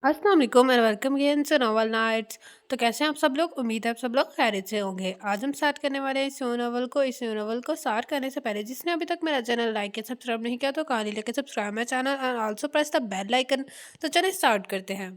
अस्सलाम वालेकुम and welcome again to Novel Nights. तो कैसे हैं आप सब लोग? उम्मीद है आप सब लोग खैरियत से होंगे। आज हम स्टार्ट करने वाले हैं इस न्यू नोवेल को स्टार्ट करने से पहले जिसने अभी तक मेरा चैनल लाइक या सब्सक्राइब नहीं किया तो कहानी लेके subscribe my channel and also press the bell icon. तो चलिए स्टार्ट करते हैं।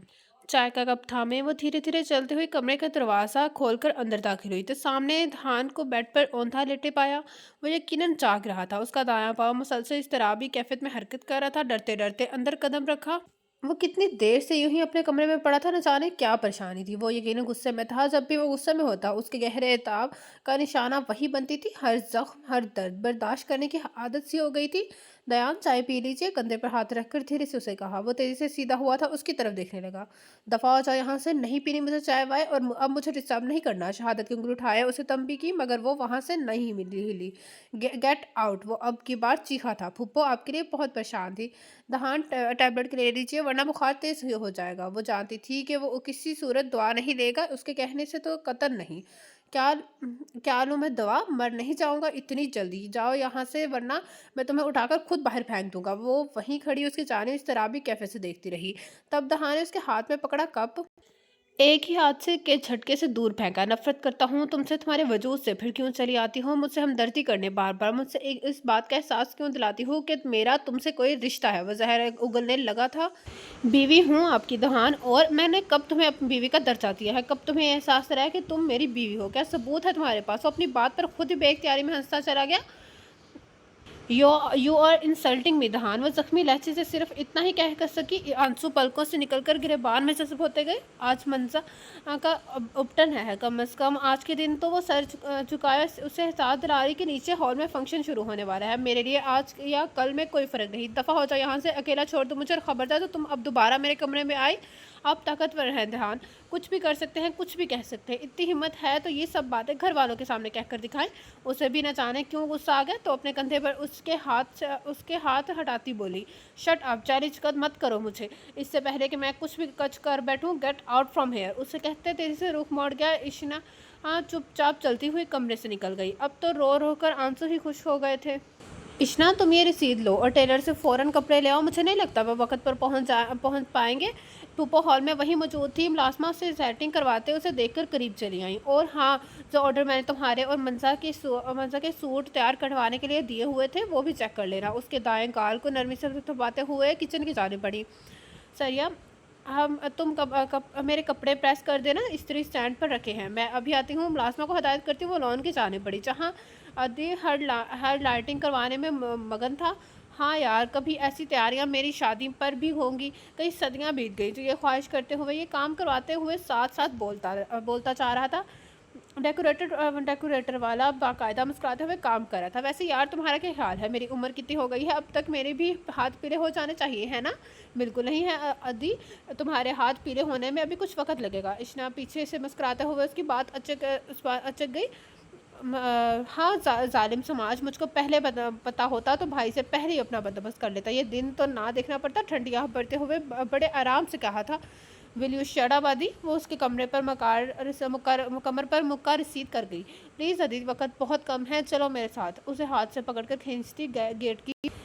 चाय का कप थामे वो धीरे धीरे चलते हुए कमरे का दरवाजा खोलकर अंदर दाखिल हुई तो सामने धान को बेड पर औंधा लेटे पाया। वो यकीनन जाग रहा था। उसका दायां पाँव मुसलसल इस्तराबी कैफियत में हरकत कर रहा था। डरते डरते अंदर कदम रखा। वो कितनी देर से यूं ही अपने कमरे में पड़ा था, न जाने क्या परेशानी थी। वो यकीनन गुस्से में था। जब भी वो गुस्से में होता उसके गहरे ताब का निशाना वही बनती थी। हर जख्म हर दर्द बर्दाश्त करने की आदत सी हो गई थी। दयान चाय पी लीजिए, कंधे पर हाथ रखकर धीरे से उसे कहा। वो तेजी से सीधा हुआ था, उसकी तरफ देखने लगा। दफा हो जाओ यहाँ से, नहीं पीनी मुझे चाय वाय, और अब मुझे डिस्टर्ब नहीं करना। शहादत की उंगली उठाया, उसे तंबी की, मगर वो वहां से नहीं मिली हिली। गेट आउट, वो अब की बार चीखा था। फुप्पो आपके लिए बहुत परेशान थी। दहान टैबलेट के ले लीजिए वरना बुखार तेज हो जाएगा। वो जानती थी कि वो किसी सूरत दवा नहीं लेगा, उसके कहने से तो कतन नहीं। क्या क्या लूँ मैं दवा? मर नहीं जाऊंगा इतनी जल्दी। जाओ यहाँ से वरना मैं तुम्हें उठाकर खुद बाहर फेंक दूंगा। वो वहीं खड़ी उसकी जाने इस तरह भी कैफे से देखती रही। तब दहान ने उसके हाथ में पकड़ा कप एक ही हाथ से के झटके से दूर फेंका। नफरत करता हूँ तुमसे, तुम्हारे वजूद से। फिर क्यों चली आती हो मुझसे हमदर्दी करने? बार बार मुझसे इस बात का एहसास क्यों दिलाती हो कि मेरा तुमसे कोई रिश्ता है? वह जहर उगलने लगा था। बीवी हूँ आपकी दहान, और मैंने कब तुम्हें अपनी बीवी का दर्जा दिया है? कब तुम्हें एहसास रहा है कि तुम मेरी बीवी हो? क्या सबूत है तुम्हारे पास? वो अपनी बात पर खुद ही बेख्तियारी में हंसता चला गया। यू आर इंसल्टिंग मी दहान। वो जख्मी लहजे से सिर्फ इतना ही कह कर सकी। आंसू पलकों से निकलकर गिरेबान में जज्ब होते गए। आज मंजा का उपटन है कम अज कम आज के दिन तो वो सर झुकाया। उसे एहसास दिला रही कि नीचे हॉल में फंक्शन शुरू होने वाला है। मेरे लिए आज या कल में कोई फ़र्क नहीं। दफ़ा हो जाओ यहाँ से, अकेला छोड़ दो मुझे, और खबरदार तो तुम अब दोबारा मेरे कमरे में आए। आप ताकतवर हैं दहान, कुछ भी कर सकते हैं, कुछ भी कह सकते हैं। इतनी हिम्मत है तो ये सब बातें घर वालों के सामने कहकर दिखाएं। उसे भी न जाने क्यों गुस्सा आ गया तो अपने कंधे पर उसके हाथ हटाती बोली, शट अप, जारिचकद मत करो मुझे इससे पहले कि मैं कुछ भी कच कर बैठूं। Get out from here. उसे कहते तेजी से रुख मोड़ गया। इशना चुपचाप चलती हुई कमरे से निकल गई। अब तो रो रो कर आंसू ही खुश हो गए थे। इशना, तुम ये रसीद लो और टेलर से फ़ौरन कपड़े ले आओ। मुझे नहीं लगता वह वक्त पर पहुंच पाएंगे। टूपो हॉल में वहीं मौजूद थी। मुलाजमा से सेटिंग करवाते उसे देखकर करीब चली आई। और हाँ, जो ऑर्डर मैंने तुम्हारे और मंजा के सूट तैयार करवाने के लिए दिए हुए थे वो भी चेक कर लेना। उसके दाएं गाल को नरमी से थपथपाते हुए किचन की जाने पड़ी। सरिया, हम तुम मेरे कपड़े प्रेस कर देना, इस्त्री स्टैंड पर रखे हैं, मैं अभी आती हूँ। मुलाजमा को हदायत करती हूँ। वो लॉन की जाने पड़ी जहाँ अदी हर लाइटिंग करवाने में मगन था। हाँ यार, कभी ऐसी तैयारियां मेरी शादी पर भी होंगी। कई सदियां बीत गई जो ये ख्वाहिश करते हुए, ये काम करवाते हुए साथ साथ बोलता चाह रहा था। डेकोरेटर वाला बाकायदा मुस्कुराते हुए काम कर रहा था। वैसे यार तुम्हारा क्या ख्याल है? मेरी उम्र कितनी हो गई है? अब तक मेरे भी हाथ पीले हो जाने चाहिए, है ना? बिल्कुल नहीं है अदी, तुम्हारे हाथ पीले होने में अभी कुछ वक्त लगेगा। इशना पीछे से मुस्कुराते हुए उसकी बात अचक गई। हाँ, जालिम समाज, मुझको पहले पता होता तो भाई से पहले ही अपना बंदोबस्त कर लेता। ये दिन तो ना देखना पड़ता। ठंडियाँ बढ़ते हुए बड़े आराम से कहा था, विल यू शट अप अदी? वो उसके कमरे पर कमर पर मुक्का रसीद कर गई। प्लीज़ अदी, वक्त बहुत कम है, चलो मेरे साथ। उसे हाथ से पकड़कर खींचती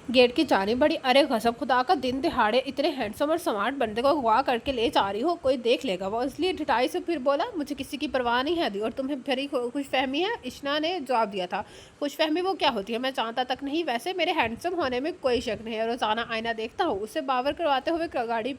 गेट की जाने बड़ी। अरे गजब, खुदा का, दिन दिहाड़े इतने हैंडसम और स्मार्ट बंदे को अगवा करके ले जा रही हो, कोई देख लेगा। वो इसलिए ढिठाई से फिर बोला, मुझे किसी की परवाह नहीं है दी, और तुम्हें भरी खुशफहमी है। इशना ने जवाब दिया था। खुशफहमी वो क्या होती है मैं जानता तक नहीं। वैसे मेरे हैंडसम होने में कोई शक नहीं है, रोज़ाना आईना देखता हूँ। उसे बावर करवाते हुए गाड़ी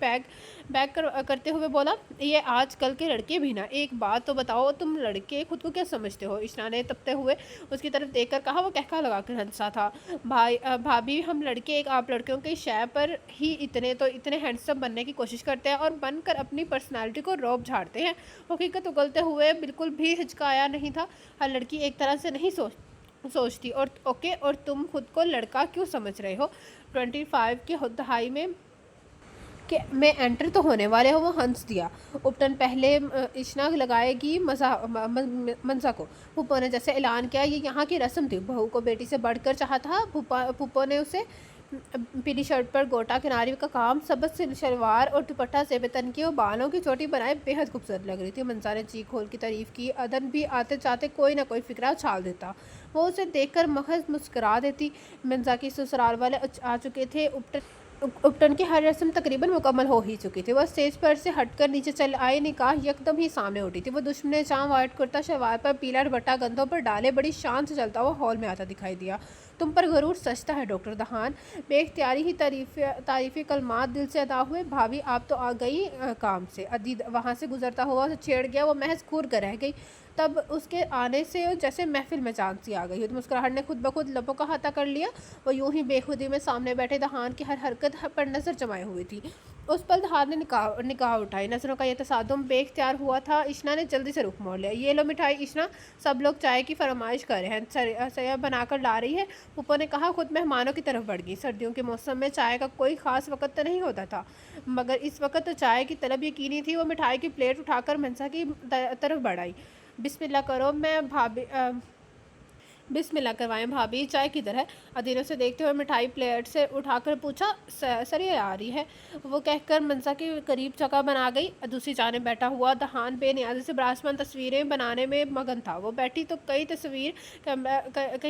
करते हुए बोला, ये आजकल के लड़के भी ना। एक बात तो बताओ, तुम लड़के खुद को क्या समझते हो? इशना ने तपते हुए उसकी तरफ देखकर कहा। वो कहका लगाकर हंसा था। भाभी, हम लड़के एक आप लड़कियों की शय पर ही इतने हैंडसम बनने की कोशिश करते हैं और बनकर अपनी पर्सनालिटी को रौब झाड़ते हैं। हकीकत उगलते हुए बिल्कुल भी हिचकाया नहीं था। हर लड़की एक तरह से नहीं सोचती। और ओके, और तुम खुद को लड़का क्यों समझ रहे हो? 25 की दहाई में एंटर तो होने वाले हो। वो हंस दिया। उपटन पहले इशना लगाएगी मंजा को। फूफो ने जैसे ऐलान किया, ये यहाँ की रस्म थी। बहू को बेटी से बढ़कर चाहा था। फूफो ने उसे पीली शर्ट पर गोटा किनारी का काम, सबस शलवार और दुपट्टा से बेतन की और बालों की चोटी बनाए बेहद खूबसूरत लग रही थी। मंजा ने चीख खोल की तारीफ की। अदन भी आते जाते कोई ना कोई फिक्रा उछाल देता। वो उसे देखकर महज मुस्कुरा देती। मंजा की ससुराल वाले आ चुके थे। उपटन की हर रस्म तकरीबन मुकम्मल हो ही चुकी थी। वह स्टेज पर से हटकर नीचे चल आई, निगाह यकदम ही सामने उठी थी। वो दुश्मन जाम वाइट कुर्ता शलवार पर पीला दुपट्टा कंधों पर डाले बड़ी शान से चलता हुआ हॉल में आता दिखाई दिया। तुम पर गरूर सजता है डॉक्टर दहान। बेख्तियारी ही तारीफ़ी कलमात दिल से अदा हुए। भाभी आप तो आ गई काम से। अदी वहाँ से गुजरता हुआ उसे छेड़ गया। वो महज घूर कर रह गई। तब उसके आने से जैसे महफिल में चांद सी आ गई। मुस्कुराहट ने खुद ब खुद लबों का हाथा कर लिया। वो यूं ही बेखुदी में सामने बैठे दहान की हर हरकत पर नज़र जमाए हुई थी। उस पल दहान ने निगाह उठाई। नज़रों का यह तसादुम बेख्तियार हुआ था। इशना ने जल्दी से रुख मोड़ लिया। ये लो मिठाई इशना, सब लोग चाय की फरमाइश कर रहे हैं, सैयद बनाकर ला रही है। पुप्पो ने कहा। खुद मेहमानों की तरफ बढ़ गई। सर्दियों के मौसम में चाय का कोई ख़ास वक़्त तो नहीं होता था, मगर इस वक्त तो चाय की तलब यकीनी थी। वो मिठाई की प्लेट उठाकर मंसा की तरफ बढ़ाई। बिस्मिल्लाह करो, मैं भाभी बिस्मिल्लाह करवाएं भाभी, चाय किधर है? अधीरों से देखते हुए मिठाई प्लेट से उठाकर पूछा। सर ये आ रही है, वो कहकर मंसा के करीब जगह बना गई। दूसरी जानिब बैठा हुआ दहान बेनियाज़ी से बरासमान तस्वीरें बनाने में मगन था। वो बैठी तो कई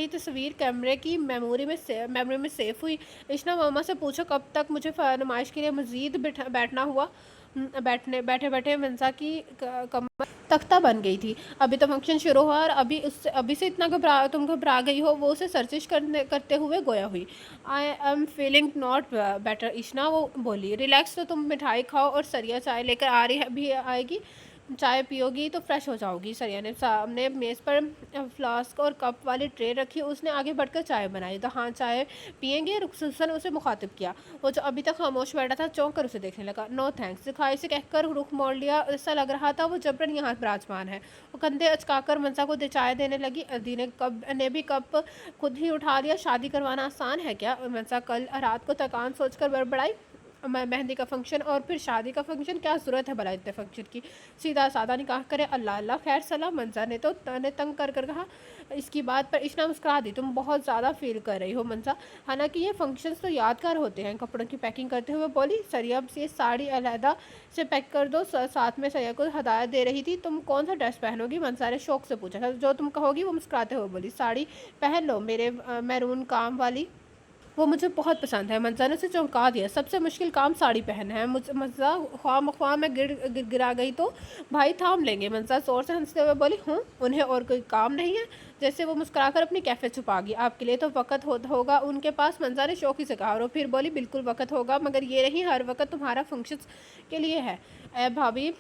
तस्वीर कैमरे की मेमोरी में सेफ हुई। इशना मामा से पूछो कब तक मुझे नुमाइश के लिए मज़ीद बैठना हुआ। बैठे बैठे मंसा की कमर तख्ता बन गई थी। अभी तो फंक्शन शुरू हुआ और अभी से इतना तुम घबरा गई हो। वो उसे सर्चिश करते हुए गोया हुई। I am feeling not better Ishna, वो बोली। रिलैक्स, तो तुम मिठाई खाओ और सरिया चाय लेकर आ रही है, भी आएगी। चाय पियोगी तो फ्रेश हो जाओगी। सरिया ने सामने मेज़ पर फ्लास्क और कप वाली ट्रे रखी। उसने आगे बढ़कर चाय बनाई। तो हाँ चाय पियेंगे? रुखसुसन उसे मुखातिब किया। वो जो अभी तक खामोश बैठा था चौंक कर उसे देखने लगा। नो थैंक्स दिखाई से कहकर रुख मोड़ लिया। ऐसा लग रहा था वो जबरन यहाँ विराजमान है। वो कंधे अचकाकर मंसा को चाय देने लगी। अदी ने भी कप खुद ही उठा लिया। शादी करवाना आसान है क्या? मंसा कल रात को थकान सोचकर बड़बड़ाई। मेहंदी का फंक्शन और फिर शादी का फंक्शन, क्या ज़रूरत है भला इतने फंक्शन की? सीधा सादा निकाह करे। अल्लाह अल्लाह खैर सलाह। मंसा ने तंग कर कहा। इसकी बात पर इशना मुस्कुरा दी। तुम बहुत ज़्यादा फील कर रही हो मंसा, हालांकि ये फंक्शंस तो यादगार होते हैं। कपड़ों की पैकिंग करते हुए बोली। सरिया से साड़ी अलहदा से पैक कर दो। साथ में सरिया को हदायत दे रही थी। तुम कौन सा ड्रेस पहनोगी? मंसा ने शौक से पूछा। जो तुम कहोगी, वो मुस्कुराते हुए बोली। साड़ी पहन लो, मेरे मैरून काम वाली, वो मुझे बहुत पसंद है। मंसा ने उसे चौंका दिया। सबसे मुश्किल काम साड़ी पहनना है। मंसा ख्वाह मैं गिरा गई तो भाई थाम लेंगे। मंसा जोर से हंसते हुए बोली। हूँ, उन्हें और कोई काम नहीं है? जैसे वो मुस्कुराकर अपनी कैफियत छुपा गई। आपके लिए तो वक़्त होगा उनके पास, मंसा ने शौकी से कहा। और फिर बोली। बिल्कुल वक़्त होगा, मगर ये नहीं हर वक़्त तुम्हारा फंक्शन के लिए है। ए भाभी,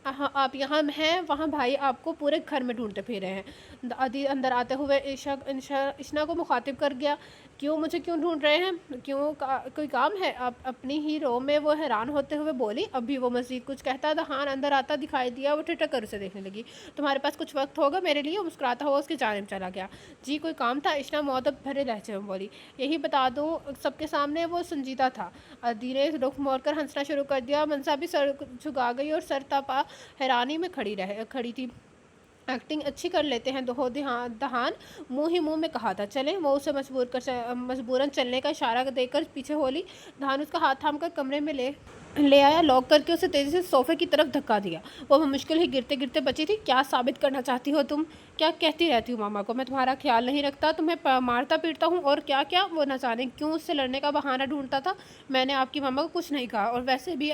हाँ आप यहाँ हैं, वहाँ भाई आपको पूरे घर में ढूंढते फिर रहे हैं। अदी अंदर आते हुए इशना को मुखातिब कर गया। मुझे क्यों ढूंढ रहे हैं? कोई काम है? आप अपनी ही रो में वो हैरान होते हुए बोली। अभी वो मज़ीद कुछ कहता दहान अंदर आता दिखाई दिया। वो ठिठक कर उसे देखने लगी। तुम्हारे पास कुछ वक्त होगा मेरे लिए? मुस्कुराता हुआ उसकी जानिब चला गया। जी कोई काम था? इशना मुअद्दब भरे लहजे में बोली। यही बता दूँ सबके सामने, वो संजीदा था। अदी ने रुख मोड़कर हंसना शुरू कर दिया। मंसा भी सर झुका गई और सर तपा हैरानी में खड़ी थी। एक्टिंग अच्छी कर लेते हैं दहान, मुंह ही मुंह में कहा था। चलें? वो उसे मजबूरन चलने का इशारा देकर पीछे होली। दहान उसका हाथ थाम कर कमरे में ले आया। लॉक करके उसे तेज़ी से सोफे की तरफ धक्का दिया। वो मुश्किल ही गिरते गिरते बची थी। क्या साबित करना चाहती हो तुम? क्या कहती रहती हूँ मामा को मैं तुम्हारा ख्याल नहीं रखता, तुम्हें मारता पीटता हूँ और क्या क्या। वो न जाने क्यों उससे लड़ने का बहाना ढूंढता था। मैंने आपकी मामा को कुछ नहीं कहा, और वैसे भी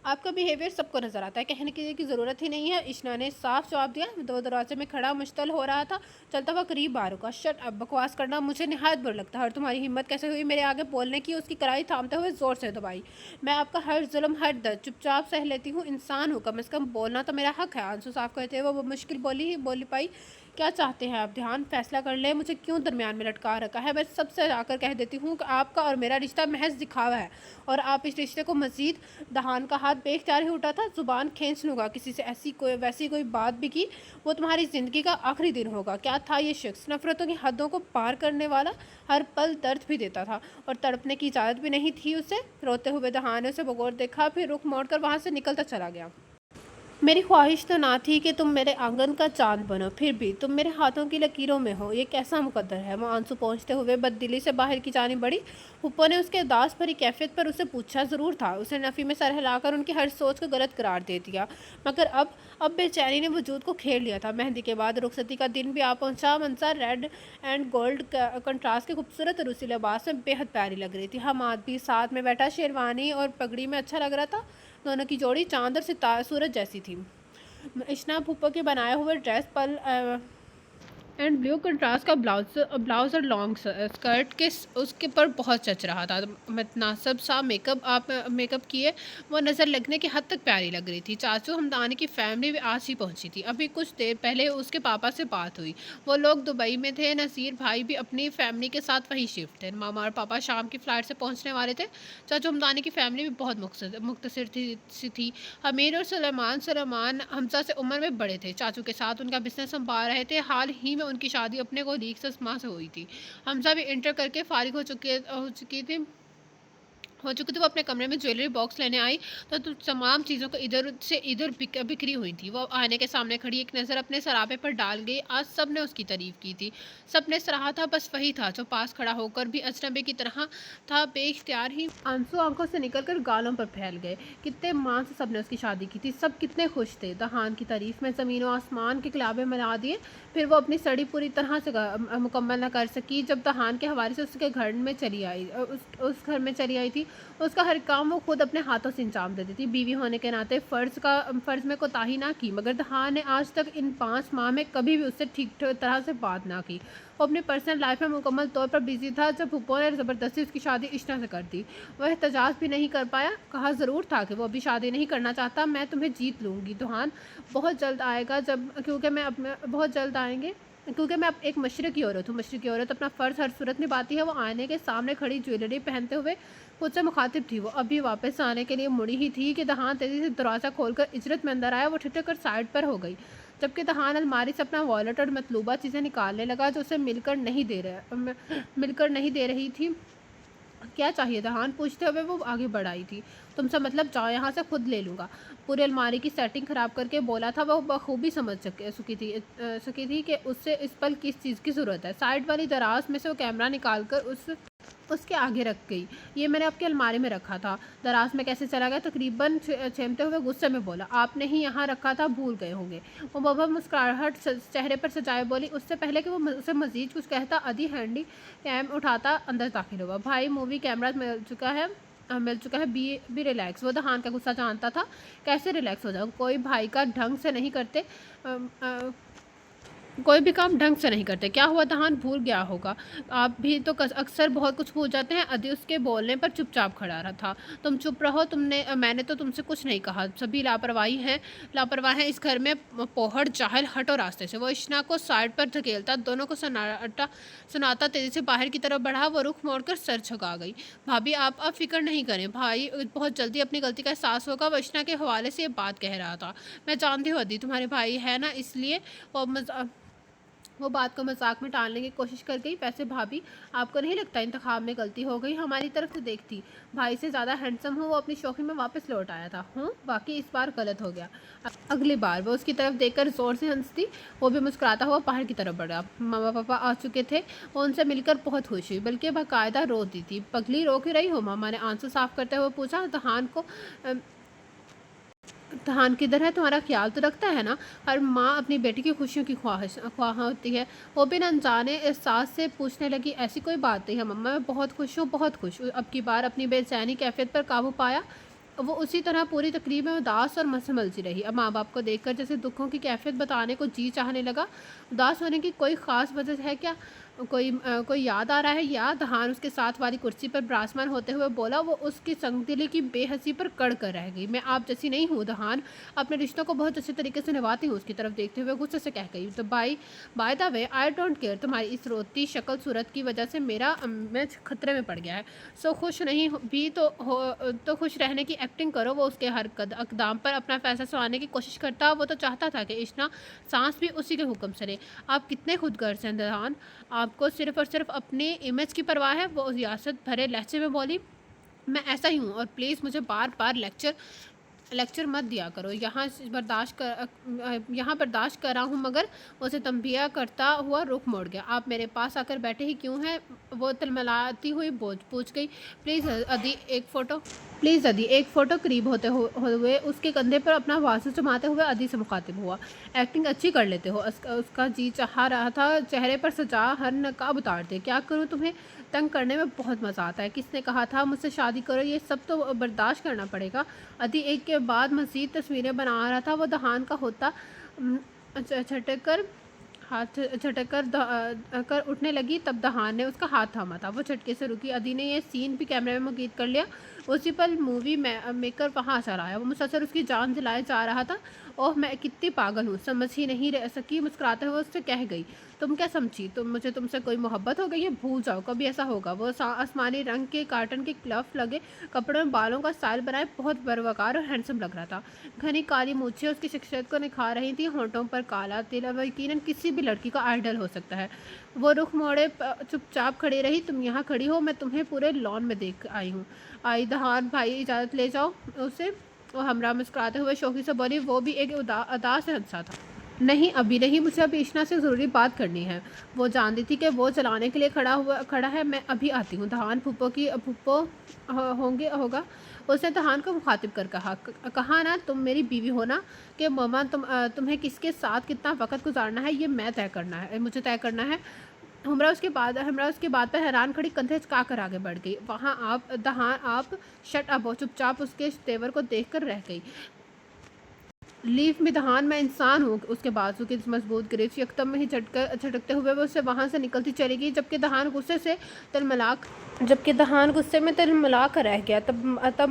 आपका बिहेवियर सबको नज़र आता है, कहने की ज़रूरत ही नहीं है। इशना ने साफ जवाब दिया। दो दरवाजे में खड़ा मुश्तल हो रहा था। चलता हुआ करीब बार रुका। शट अब, बकवास करना मुझे निहायत बुरा लगता है। और तुम्हारी हिम्मत कैसे हुई मेरे आगे बोलने की? उसकी कलाई थामते हुए ज़ोर से दबाई। मैं आपका हर जुल्म हर दर्द चुपचाप सह लेती हूँ। इंसान हूँ, कम से कम बोलना तो मेरा हक है। आंसू साफ करते हुए वो मुश्किल बोली पाई। क्या चाहते हैं आप? ध्यान फैसला कर ले। मुझे क्यों दरमियान में लटका रखा है? मैं सबसे आकर कह देती हूँ कि आपका और मेरा रिश्ता महज दिखावा है, और आप इस रिश्ते को मज़ीद। दहान का हाथ बेख्तियार ही उठा था। ज़ुबान खींच लूँगा किसी से वैसी कोई बात भी की, वो तुम्हारी ज़िंदगी का आखिरी दिन होगा। क्या था ये शख्स? नफ़रतों की हदों को पार करने वाला, हर पल दर्द भी देता था और तड़पने की इजाज़त भी नहीं थी उसे। रोते हुए दहान ने उसे बगौर देखा, फिर रुख मोड़ कर वहाँ से निकलता चला गया। मेरी ख्वाहिश तो ना थी कि तुम मेरे आंगन का चांद बनो, फिर भी तुम मेरे हाथों की लकीरों में हो, ये कैसा मुकद्दर है। वो आंसू पहुँचते हुए बददिली से बाहर की जाने बढ़ी। हुप्पो ने उसके उदास भरी कैफियत पर उसे पूछा ज़रूर था। उसने नफ़ी में सर हिलाकर उनकी हर सोच को गलत करार दे दिया। मगर अब बेचैनी ने वजूद को घेर लिया था। मेहंदी के बाद रुखसती का दिन भी आ पहुँचा। मंसा रेड एंड गोल्ड कंट्रास्ट के खूबसूरत रूसी लिबास में बेहद प्यारी लग रही थी। हमाद भी साथ में बैठा शेरवानी और पगड़ी में अच्छा लग रहा था। दोनों की जोड़ी चांद और सूरज जैसी थी। इशना भूपा के बनाए हुए ड्रेस पर एंड ब्लू कंट्रास्ट का ब्लाउज और लॉन्ग स्कर्ट के उसके पर बहुत जच रहा था। मुतनासिब सा मेकअप किए वो नज़र लगने की हद तक प्यारी लग रही थी। चाचू हमदानी की फैमिली भी आज ही पहुंची थी। अभी कुछ देर पहले उसके पापा से बात हुई। वो लोग दुबई में थे। नसीर भाई भी अपनी फैमिली के साथ वहीं शिफ्ट थे। मामा और पापा शाम की फ़्लाइट से पहुंचने वाले थे। चाचू हमदानी की फैमिली भी बहुत मुख्तसर थी। अमीर और सुलेमान हमजा से उम्र में बड़े थे। चाचू के साथ उनका बिजनेस संभाल रहे थे। हाल ही में उनकी शादी अपने को लीग से माँ से हुई थी। हमजा भी इंटर करके फारिग हो चुकी थी। वो अपने कमरे में ज्वेलरी बॉक्स लेने आई तो तमाम चीज़ों को इधर से इधर बिखरी हुई थी। वो आईने के सामने खड़ी एक नज़र अपने सरापे पर डाल गई। आज सब ने उसकी तारीफ़ की थी, सब ने सराहा था। बस वही था जो पास खड़ा होकर भी अजनबी की तरह था। बेइख्तियार ही आंसू आंखों से निकलकर गालों पर फैल गए। कितने माँ से सब ने उसकी शादी की थी, सब कितने खुश थे। दहान की तारीफ़ में ज़मीन और आसमान के किलाबे मिला दिए। फिर वो अपनी स्टडी पूरी तरह से मुकम्मल न कर सकी जब दहान के हवाले से उसके घर में चली आई उस घर में चली आई थी। उसका हर काम वो खुद अपने हाथों से अंजाम देती थी। बीवी होने के नाते फ़र्ज़ में कोताही ना की। मगर दहान ने आज तक इन 5 माह में कभी भी उससे ठीक तरह से बात ना की। वो अपनी पर्सनल लाइफ में मुकम्मल तौर पर बिजी था। जब हुप्पो ने ज़बरदस्ती उसकी शादी इश्ना से कर दी, वह एहतजाज भी नहीं कर पाया। कहा ज़रूर था कि वो अभी शादी नहीं करना चाहता। मैं तुम्हें जीत लूँगी दहान, बहुत जल्द आएगा बहुत जल्द आएंगे, क्योंकि मैं अब एक मशरक़ी औरत हूँ। मशरक़ी औरत अपना फ़र्ज़ हर सूरत निभाती है। वो आईने के सामने खड़ी ज्वेलरी पहनते हुए खुद से मुखातिब थी। वो अभी वापस आने के लिए मुड़ी ही थी कि दहान तेज़ी से दरवाज़ा खोलकर इजरत में अंदर आया। वो ठिठक कर साइड पर हो गई, जबकि दहान अलमारी से अपना वॉलेट और मतलूबा चीज़ें निकालने लगा जो उसे मिलकर नहीं दे रही थी। क्या चाहिए दहान, पूछते हुए वो आगे बढ़ आई थी। तुमसे मतलब, जाओ यहाँ से, खुद ले लूँगा। पूरी अलमारी की सेटिंग ख़राब करके बोला था। वो बखूबी समझ सकी थी कि उससे इस पल किस चीज़ की ज़रूरत है। साइड वाली दराज में से वो कैमरा निकाल कर उसके आगे रख गई। ये मैंने आपकी अलमारी में रखा था। दराज में कैसे चला गया, तकरीबन छेमते हुए गुस्से में बोला। आपने ही यहाँ रखा था, भूल गए होंगे। वो बाबा मुस्कुराहट चेहरे पर सजाए बोली। उससे पहले कि वो उसे मजीद कुछ कहता, अदी हैंडी कैम उठाता अंदर दाखिल हुआ। भाई, मूवी कैमरा मिल चुका है, बी रिलैक्स। वो दहान का गुस्सा जानता था। कैसे रिलैक्स हो जाऊँ, कोई भाई का ढंग से नहीं करते, कोई भी काम ढंग से नहीं करते। क्या हुआ दहान, भूल गया होगा। आप भी तो अक्सर बहुत कुछ भूल जाते हैं। अदी उसके बोलने पर चुपचाप खड़ा रहा था। तुम चुप रहो, मैंने तो तुमसे कुछ नहीं कहा। सभी लापरवाह हैं इस घर में। पोहड़, जाहिल, हटो रास्ते से। वो इशना को साइड पर धकेलता दोनों को सुनाता तेज़ी से बाहर की तरफ बढ़ा। वो रुख मोड़कर सर झुका गई। भाभी, आप अब फिक्र नहीं करें, भाई बहुत जल्दी अपनी गलती का एहसास होगा। वो इशना के हवाले से ये बात कह रहा था। मैं जानती हूँ अदी तुम्हारे भाई है ना, इसलिए वो बात को मजाक में टालने की कोशिश कर गई। वैसे भाभी, आपको नहीं लगता इंतखाब में गलती हो गई? हमारी तरफ से देखती भाई से ज़्यादा हैंडसम हो। वो अपनी शौकी में वापस लौट आया था। बाकी इस बार गलत हो गया। अगली बार वो उसकी तरफ देखकर ज़ोर से हंसती। वो भी मुस्कुराता हुआ बाहर की तरफ बढ़ा। मामा पापा आ चुके थे। वो उनसे मिलकर बहुत खुश हुई, बल्कि बाकायदा रोती थी। पगली, रो क्यों रही हो? मामा ने आंसू साफ करते हुए पूछा। दहान किधर है? तुम्हारा ख्याल तो रखता है ना? हर माँ अपनी बेटी की खुशियों की ख्वाह होती है। वो भी अनजाने एहसास से पूछने लगी। ऐसी कोई बात नहीं है मम्मा, मैं बहुत खुश हूँ, बहुत खुश हूँ। अब की बार अपनी बेचैनी कैफियत पर काबू पाया। वो उसी तरह पूरी तकरीब में उदास और मसमलती रही। अब माँ बाप को देखकर जैसे दुखों की कैफियत बताने को जी चाहने लगा। उदास होने की कोई ख़ास वजह है क्या? कोई याद आ रहा है या? दहान उसके साथ वाली कुर्सी पर विराजमान होते हुए बोला। वो उसकी संगदिली की बेहसी पर कड़ कर रह गई। मैं आप जैसी नहीं हूँ दहान, अपने रिश्तों को बहुत अच्छे तरीके से निभाती हूँ। उसकी तरफ देखते हुए गुस्से से कह गई। तो by the way, I don't care. तुम्हारी इस रोती शक्ल सूरत की वजह से मेरा इमेज खतरे में पड़ गया है। सो खुश नहीं भी तो खुश रहने की एक्टिंग करो। वो उसके हर अकदाम पर अपना फैसला सुनाने की कोशिश करता। वो तो चाहता था कि इश्ना सांस भी उसी के हुक्म से ले। आप कितने खुदगर्ज हैं दहान, आपको सिर्फ और सिर्फ अपनी इमेज की परवाह है। वो रियासत भरे लहजे में बोली। मैं ऐसा ही हूँ, और प्लीज़ मुझे बार बार लेक्चर लेक्चर मत दिया करो। यहाँ बर्दाश्त कर रहा हूँ मगर। उसे तंबिया करता हुआ रुख मोड़ गया। आप मेरे पास आकर बैठे ही क्यों हैं? वो तिलमिलाती हुई पूछ गई। प्लीज़ अदी एक फ़ोटो। करीब होते हुए उसके कंधे पर अपना वासु जमाते हुए अदी से मुखातिब हुआ। एक्टिंग अच्छी कर लेते हो। उसका जी चाह रहा था चेहरे पर सजा हर नकाब उतार दे। क्या करूँ, तुम्हें तंग करने में बहुत मज़ा आता है। किसने कहा था मुझसे शादी करो? ये सब तो बर्दाश्त करना पड़ेगा। अदी एक के बाद मज़ीद तस्वीरें बना रहा था। वो दहान का होता झटक कर हाथ झटक कर उठने लगी, तब दहान ने उसका हाथ थामा था। वो झटके से रुकी। अदी ने ये सीन भी कैमरे में कैद कर लिया। उसी पल मूवी मेकर वहाँ चला आया। वो मुसलसल उसकी जान दिलाए जा रहा था। ओह, मैं कितनी पागल हूँ, समझ ही नहीं रह सकी। मुस्कुराते हुए उससे कह गई, तुम क्या समझी? मुझे तुमसे कोई मोहब्बत हो गई है? भूल जाओ, कभी ऐसा होगा। वो आसमानी रंग के कार्टन के क्लफ लगे कपड़ों में बालों का स्टाइल बनाए बहुत बरवकार और हैंडसम लग रहा था। घनी काली मूछें उसकी शख्सियत को निखार रही थी। होंठों पर काला तिल अब यकीनन किसी भी लड़की का आइडल हो सकता है। वो रुख मोड़े चुपचाप खड़ी रही। तुम यहाँ खड़ी हो, मैं तुम्हें पूरे लॉन में देख आई हूँ। आई दहान भाई, इजाज़त ले जाओ उसे। वो हमरा मुस्कुराते हुए शौकी से बोली। वो भी एक अदा से हंसा था। नहीं, अभी नहीं, मुझे अभी इशना से ज़रूरी बात करनी है। वो जानती थी कि वो चलाने के लिए खड़ा है। मैं अभी आती हूँ। दहान फूफो होगा। उसने दहान को मुखातिब कर कहा ना, तुम मेरी बीवी हो ना? कि मम्मा, तुम्हें किसके साथ कितना वक्त गुजारना है ये मुझे तय करना है। हमरा उसके बाद पर हैरान खड़ी कंधे झुका कर आगे बढ़ गई। आप शट अप हो। चुपचाप उसके तेवर को देख कर रह गई। लीव में दहान, मैं इंसान हूँ। उसके बाजू की मजबूत गिरफ्त यकदम में ही झटकते हुए वो उससे वहाँ से निकलती चली गई। जबकि दहान गुस्से में तिलमिला कर रह गया। तब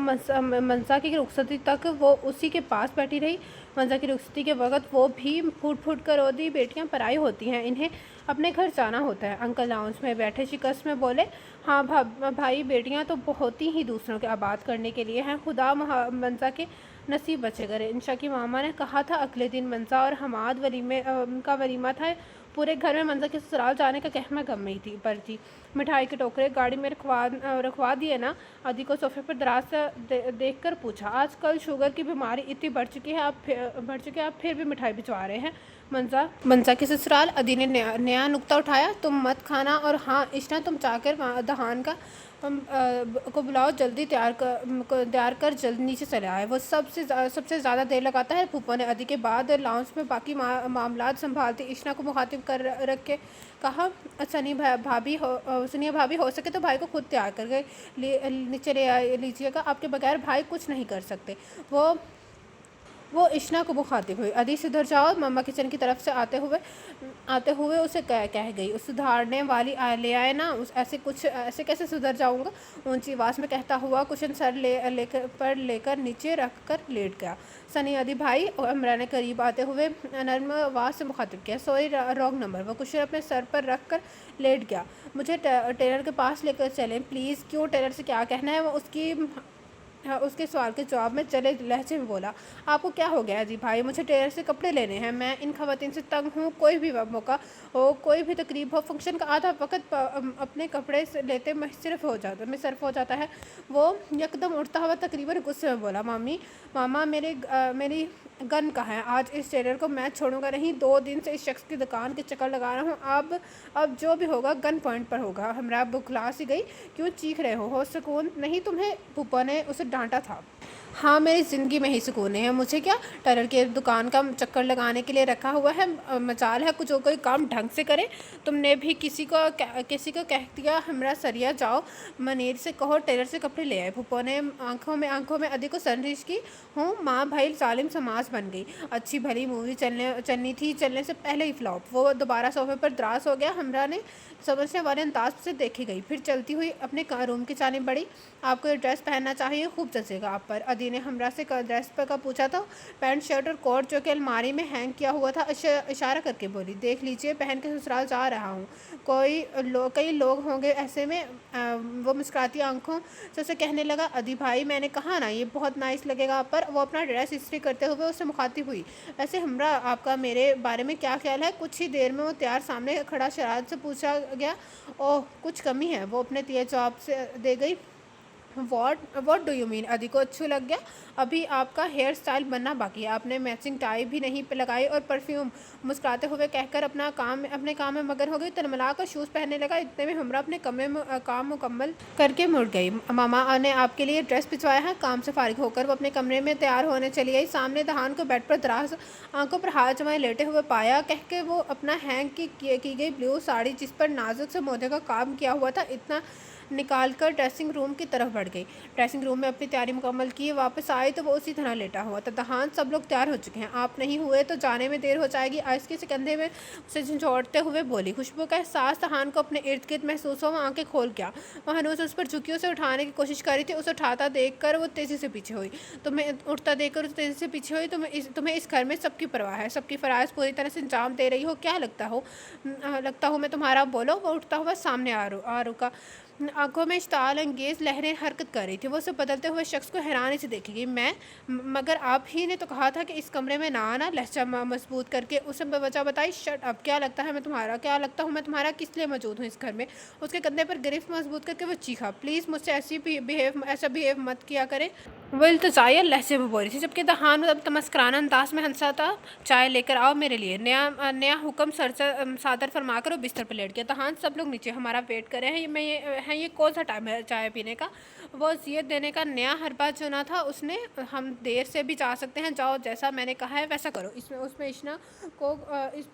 मंसा की रुखसती तक वो उसी के पास बैठी रही। मंसा की रुखसती के वक्त वो भी फूट फूट कर रो दी। बेटियाँ पराई होती हैं, इन्हें अपने घर जाना होता है। अंकल लाउंज में बैठे शिकस्त में बोले, हाँ भाई, बेटियाँ तो होती ही दूसरों के आबाद करने के लिए हैं। खुदा मंसा के नसीब बचे करे। इंशा की मामा ने कहा था अगले दिन मंसा और हमाद का वलीमा था। पूरे घर में मंसा के ससुराल जाने का कहमा गम में थी। मिठाई के टोकरे गाड़ी में रखवा दिए ना? अदी को सोफे पर दराज से देख कर पूछा। आजकल शुगर की बीमारी इतनी बढ़ चुकी है, आप फिर भी मिठाई भिजवा रहे हैं? मंसा के ससुराल। अदी ने नया नुक्ता उठाया। तुम मत खाना। और हाँ इश्ना, तुम जाकर दहान को बुलाओ, जल्दी तैयार कर जल्द नीचे चले आए। वो सबसे ज़्यादा देर लगाता है। फूफो ने अदी के बाद लाउंज में बाकी मामलात संभालती इश्ना को मुखातिब कर रख के कहा, सुनिए भाभी, हो सके तो भाई को खुद तैयार करके नीचे ले लीजिएगा। आपके बगैर भाई कुछ नहीं कर सकते। वो इश्ना को मुखातिब हुई। अदी सुधर जाओ। मम्मा किचन की तरफ से आते हुए उसे कह गई। उस सुधारने वाली ले आए ना। ऐसे कैसे सुधर जाऊंगा? ऊंची आवाज़ में कहता हुआ कुशन सर लेकर नीचे रख कर लेट गया। सनी अदी भाई, इमरान ने करीब आते हुए नर्म आवाज़ से मुखातिब किया। Sorry, wrong number. वो कुशन अपने सर पर रख कर लेट गया। मुझे टेलर के पास लेकर चलें प्लीज़। क्यों? टेलर से क्या कहना है? वो उसके सवाल के जवाब में चले लहजे में बोला, आपको क्या हो गया जी भाई? मुझे टेलर से कपड़े लेने हैं। मैं इन खवातीन से तंग हूँ। कोई भी मौका हो, कोई भी तकरीब हो, फंक्शन का आधा वक्त अपने कपड़े से लेते में सिर्फ हो जाता है। वो यकदम उठता हुआ तकरीबन गुस्से में बोला, मामा मेरी गन कहाँ है? आज इस टेलर को मैं छोड़ूंगा नहीं। 2 दिन से इस शख्स की दुकान के चक्कर लगा रहा हूँ। अब जो भी होगा गन पॉइंट पर होगा। हमरा बुखला सी गई। क्यों चीख रहे हो? सुकून नहीं तुम्हें? फूफा ने उसे डांटा था। हाँ, मेरी ज़िंदगी में ही सुकून है। मुझे क्या टेलर के दुकान का चक्कर लगाने के लिए रखा हुआ है? मजाल है कुछ कोई काम ढंग से करे। तुमने भी किसी को कह दिया हमरा सरिया जाओ, मनीर से कहो टेलर से कपड़े ले आए। फूफो ने आंखों में अदी को संरिश की। हूँ माँ भाई, जालिम समाज बन गई। अच्छी भली मूवी चलनी थी, चलने से पहले ही फ्लॉप। वो दोबारा सोफे पर दराज हो गया। हमरा ने समझने वाले अंदाज से देखी गई, फिर चलती हुई अपने रूम की जानिब बढ़ी। आपको ये ड्रेस पहनना चाहिए, खूब जचेगा आप पर। अदी ने हमरा से ड्रेस पर का पूछा था। पैंट शर्ट और कोट जो कि अलमारी में हैंग किया हुआ था। इशारा करके बोली, देख लीजिए, पहन के ससुराल जा रहा हूँ। कई लोग होंगे ऐसे में। वो मुस्कुराती आंखों से उसे कहने लगा, अदी भाई, मैंने कहा ना ये बहुत नाइस लगेगा आप पर। वो अपना ड्रेस इस्त्री करते हुए उससे मुखातिब हुई, वैसे हमरा आपका मेरे बारे में क्या ख्याल है? कुछ ही देर में वो तैयार सामने खड़ा शरारत से पूछा गया। ओह, कुछ कमी है? वो अपने तेज जवाब से दे गई। What do you mean? अदी को अच्छू लग गया। अभी आपका हेयर स्टाइल बनना बाकी है। आपने मैचिंग टाई भी नहीं लगाई और परफ्यूम। मुस्कुराते हुए कहकर अपने काम में मगन हो गई। तलमला कर शूज़ पहनने लगा। इतने में हमरा अपने कमरे में काम मुकम्मल करके मुड़ गई। मामा ने आपके लिए ड्रेस भिजवाया है। काम से फारिग होकर वो अपने कमरे में तैयार होने चली आई। सामने दहान को बेड पर दराज आंखों पर हाथ जमाए लेटे हुए पाया। कह के वो अपना हैंग की गई ब्लू साड़ी जिस पर नाजुक से मोती का काम किया हुआ था, इतना निकाल कर ड्रेसिंग रूम की तरफ बढ़ गई। ड्रेसिंग रूम में अपनी तैयारी मुकम्मल की वापस आई तो वो उसी तरह लेटा हुआ था। दहान, सब लोग तैयार हो चुके हैं, आप नहीं हुए तो जाने में देर हो जाएगी। आइसकी से कंधे में उसे झंझोड़ते हुए बोली। खुशबू का एहसास दहान को अपने इर्द गिर्द महसूस हुआ। वो आंखें खोल गया। वह हनूस उस पर झुकी उसे उठाने की कोशिश कर रही थी। उसे उठाता देख कर वो तेज़ी से पीछे हुई। उठता देख कर तेज़ी से पीछे हुई। तुम्हें इस घर में सबकी परवाह है, सबकी फ़राइज़ पूरी तरह से अंजाम दे रही हो। क्या लगता हूँ मैं तुम्हारा? बोलो। वो उठता हुआ सामने आ रुका। आंखों में इश्ताल अंगेज़ लहरें हरकत कर रही थी। वो उसे बदलते हुए शख्स को हैरानी से देखेगी। मगर आप ही ने तो कहा था कि इस कमरे में ना आना। लहजा मजबूत करके उसे वजह बताई। Shut up. क्या लगता हूँ मैं तुम्हारा? किस लिए मौजूद हूँ इस घर में? उसके कंधे पर गिरफ्त मजबूत करके वो चीखा। प्लीज़ मुझसे ऐसा बिहेव मत किया करें। वो इल्तिजाई लहजे में बोल रही थी, जबकि दहान अब तमस्कराना अंदाज में हंसा था। चाय लेकर आओ मेरे लिए। नया हुक्म सादर फरमा कर वो बिस्तर पर लेट गया। दहान, सब लोग नीचे हमारा वेट कर रहे हैं। ये कौन सा टाइम है चाय पीने का? वो वसीयत देने का नया हरबा चुना था उसने। हम देर से भी जा सकते हैं। जाओ, जैसा मैंने कहा है वैसा करो। इस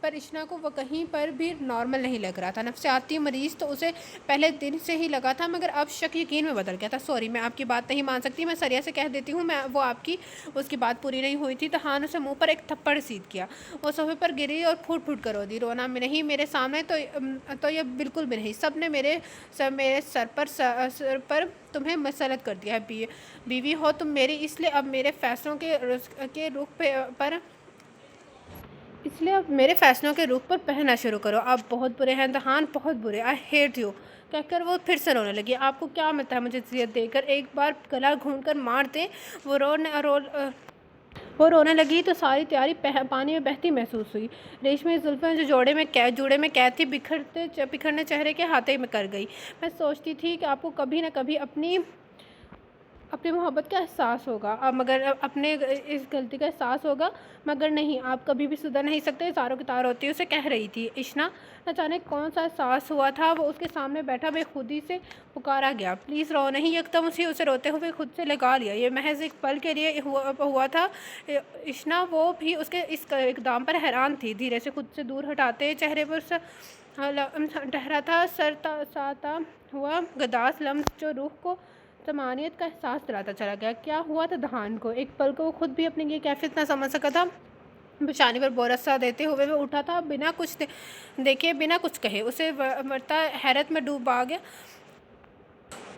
पर इशना को वो कहीं पर भी नॉर्मल नहीं लग रहा था। नफ्सियाती मरीज़ तो उसे पहले दिन से ही लगा था, मगर अब शक यकीन में बदल गया था। सॉरी, मैं आपकी बात नहीं मान सकती। मैं सरिया से कह देती हूँ, उसकी बात पूरी नहीं हुई थी। दहान उसे मुंह पर एक थप्पड़ सीध किया। वो सोफे पर गिरी और फूट फूट कर रो दी। रोना में नहीं, मेरे सामने तो ये बिल्कुल भी नहीं। सब ने मेरे सर पर तुम्हें मसलत कर दिया है। बीवी हो तुम मेरी, इसलिए अब मेरे फैसलों के रुख पर पहनना शुरू करो। आप बहुत बुरे हैं दहान, बहुत बुरे। I hate you. कहकर वो फिर से रोने लगी। आपको क्या मिलता है मुझे जियत देकर? एक बार गला घूंट कर मार दे। वो रोने लगी तो सारी तैयारी पानी में बहती महसूस हुई। रेशमी जुल्फ़ें जो जूड़े में कैद थी, बिखरने चेहरे के हाथे में कर गई। मैं सोचती थी कि आपको कभी न कभी अपनी मोहब्बत का एहसास होगा, मगर अपने इस गलती का एहसास होगा, मगर नहीं, आप कभी भी सुधर नहीं सकते। तारों की तार होती उसे कह रही थी इशना। अचानक कौन सा एहसास हुआ था? वो उसके सामने बैठा बेखुदी से पुकारा गया। प्लीज़ रो नहीं। एकदम उसे रोते हुए खुद से लगा लिया। ये महज एक पल के लिए हुआ था। इशना वो भी उसके इस इकदाम पर हैरान थी। धीरे से खुद से दूर हटाते चेहरे पर ठहरा था साता हुआ गदास लम्स जो रूह को तमानियत का एहसास दिलाता चला गया। क्या हुआ था दहान को? एक पल को वो खुद भी अपनी ये कैफियत ना समझ सका था। पेशानी पर बोरस सा देते हुए वो उठा था, बिना कुछ देखे, बिना कुछ कहे। उसे मरता हैरत में डूब आ गया।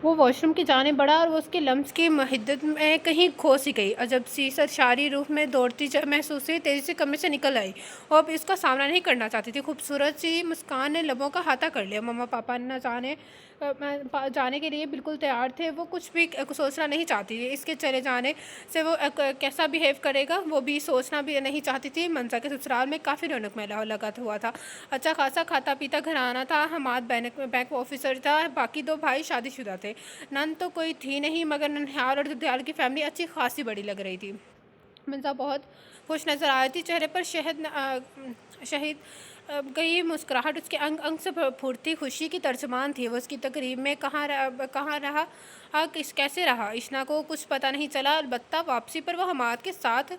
वो वॉशरूम की जाने बढ़ा और वो उसके लम्स की हिद्दत में कहीं खो सी गई। अजब सी सरशारी रूह में दौड़ती महसूस हुई। तेज़ी से कमरे से निकल आई और अब इसका सामना नहीं करना चाहती थी। खूबसूरत सी मुस्कान ने लबों का हाथा कर लिया। मम्मा पापा न जाने के लिए बिल्कुल तैयार थे। वो कुछ भी सोचना नहीं चाहती थी। इसके चले जाने से वो कैसा बिहेव करेगा वो भी सोचना भी नहीं चाहती थी। मंजा के ससुराल में काफ़ी रौनक मेला लगा हुआ था। अच्छा खासा खाता पीता घराना था। हमाद बैंक ऑफिसर था। बाकी दो भाई शादीशुदा थे। नन तो कोई थी नहीं, मगर ननिहाल और दुधियाल की फैमिली अच्छी खासी बड़ी लग रही थी। मंजा बहुत खुश नज़र आ रही थी। चेहरे पर शहीद गई मुस्कुराहट उसके अंग अंग से फूटती खुशी की तर्जमान थी। वो उसकी तकरीब में कहाँ रहा कैसे रहा, इशना को कुछ पता नहीं चला। अलबत्ता वापसी पर वह हमाद के साथ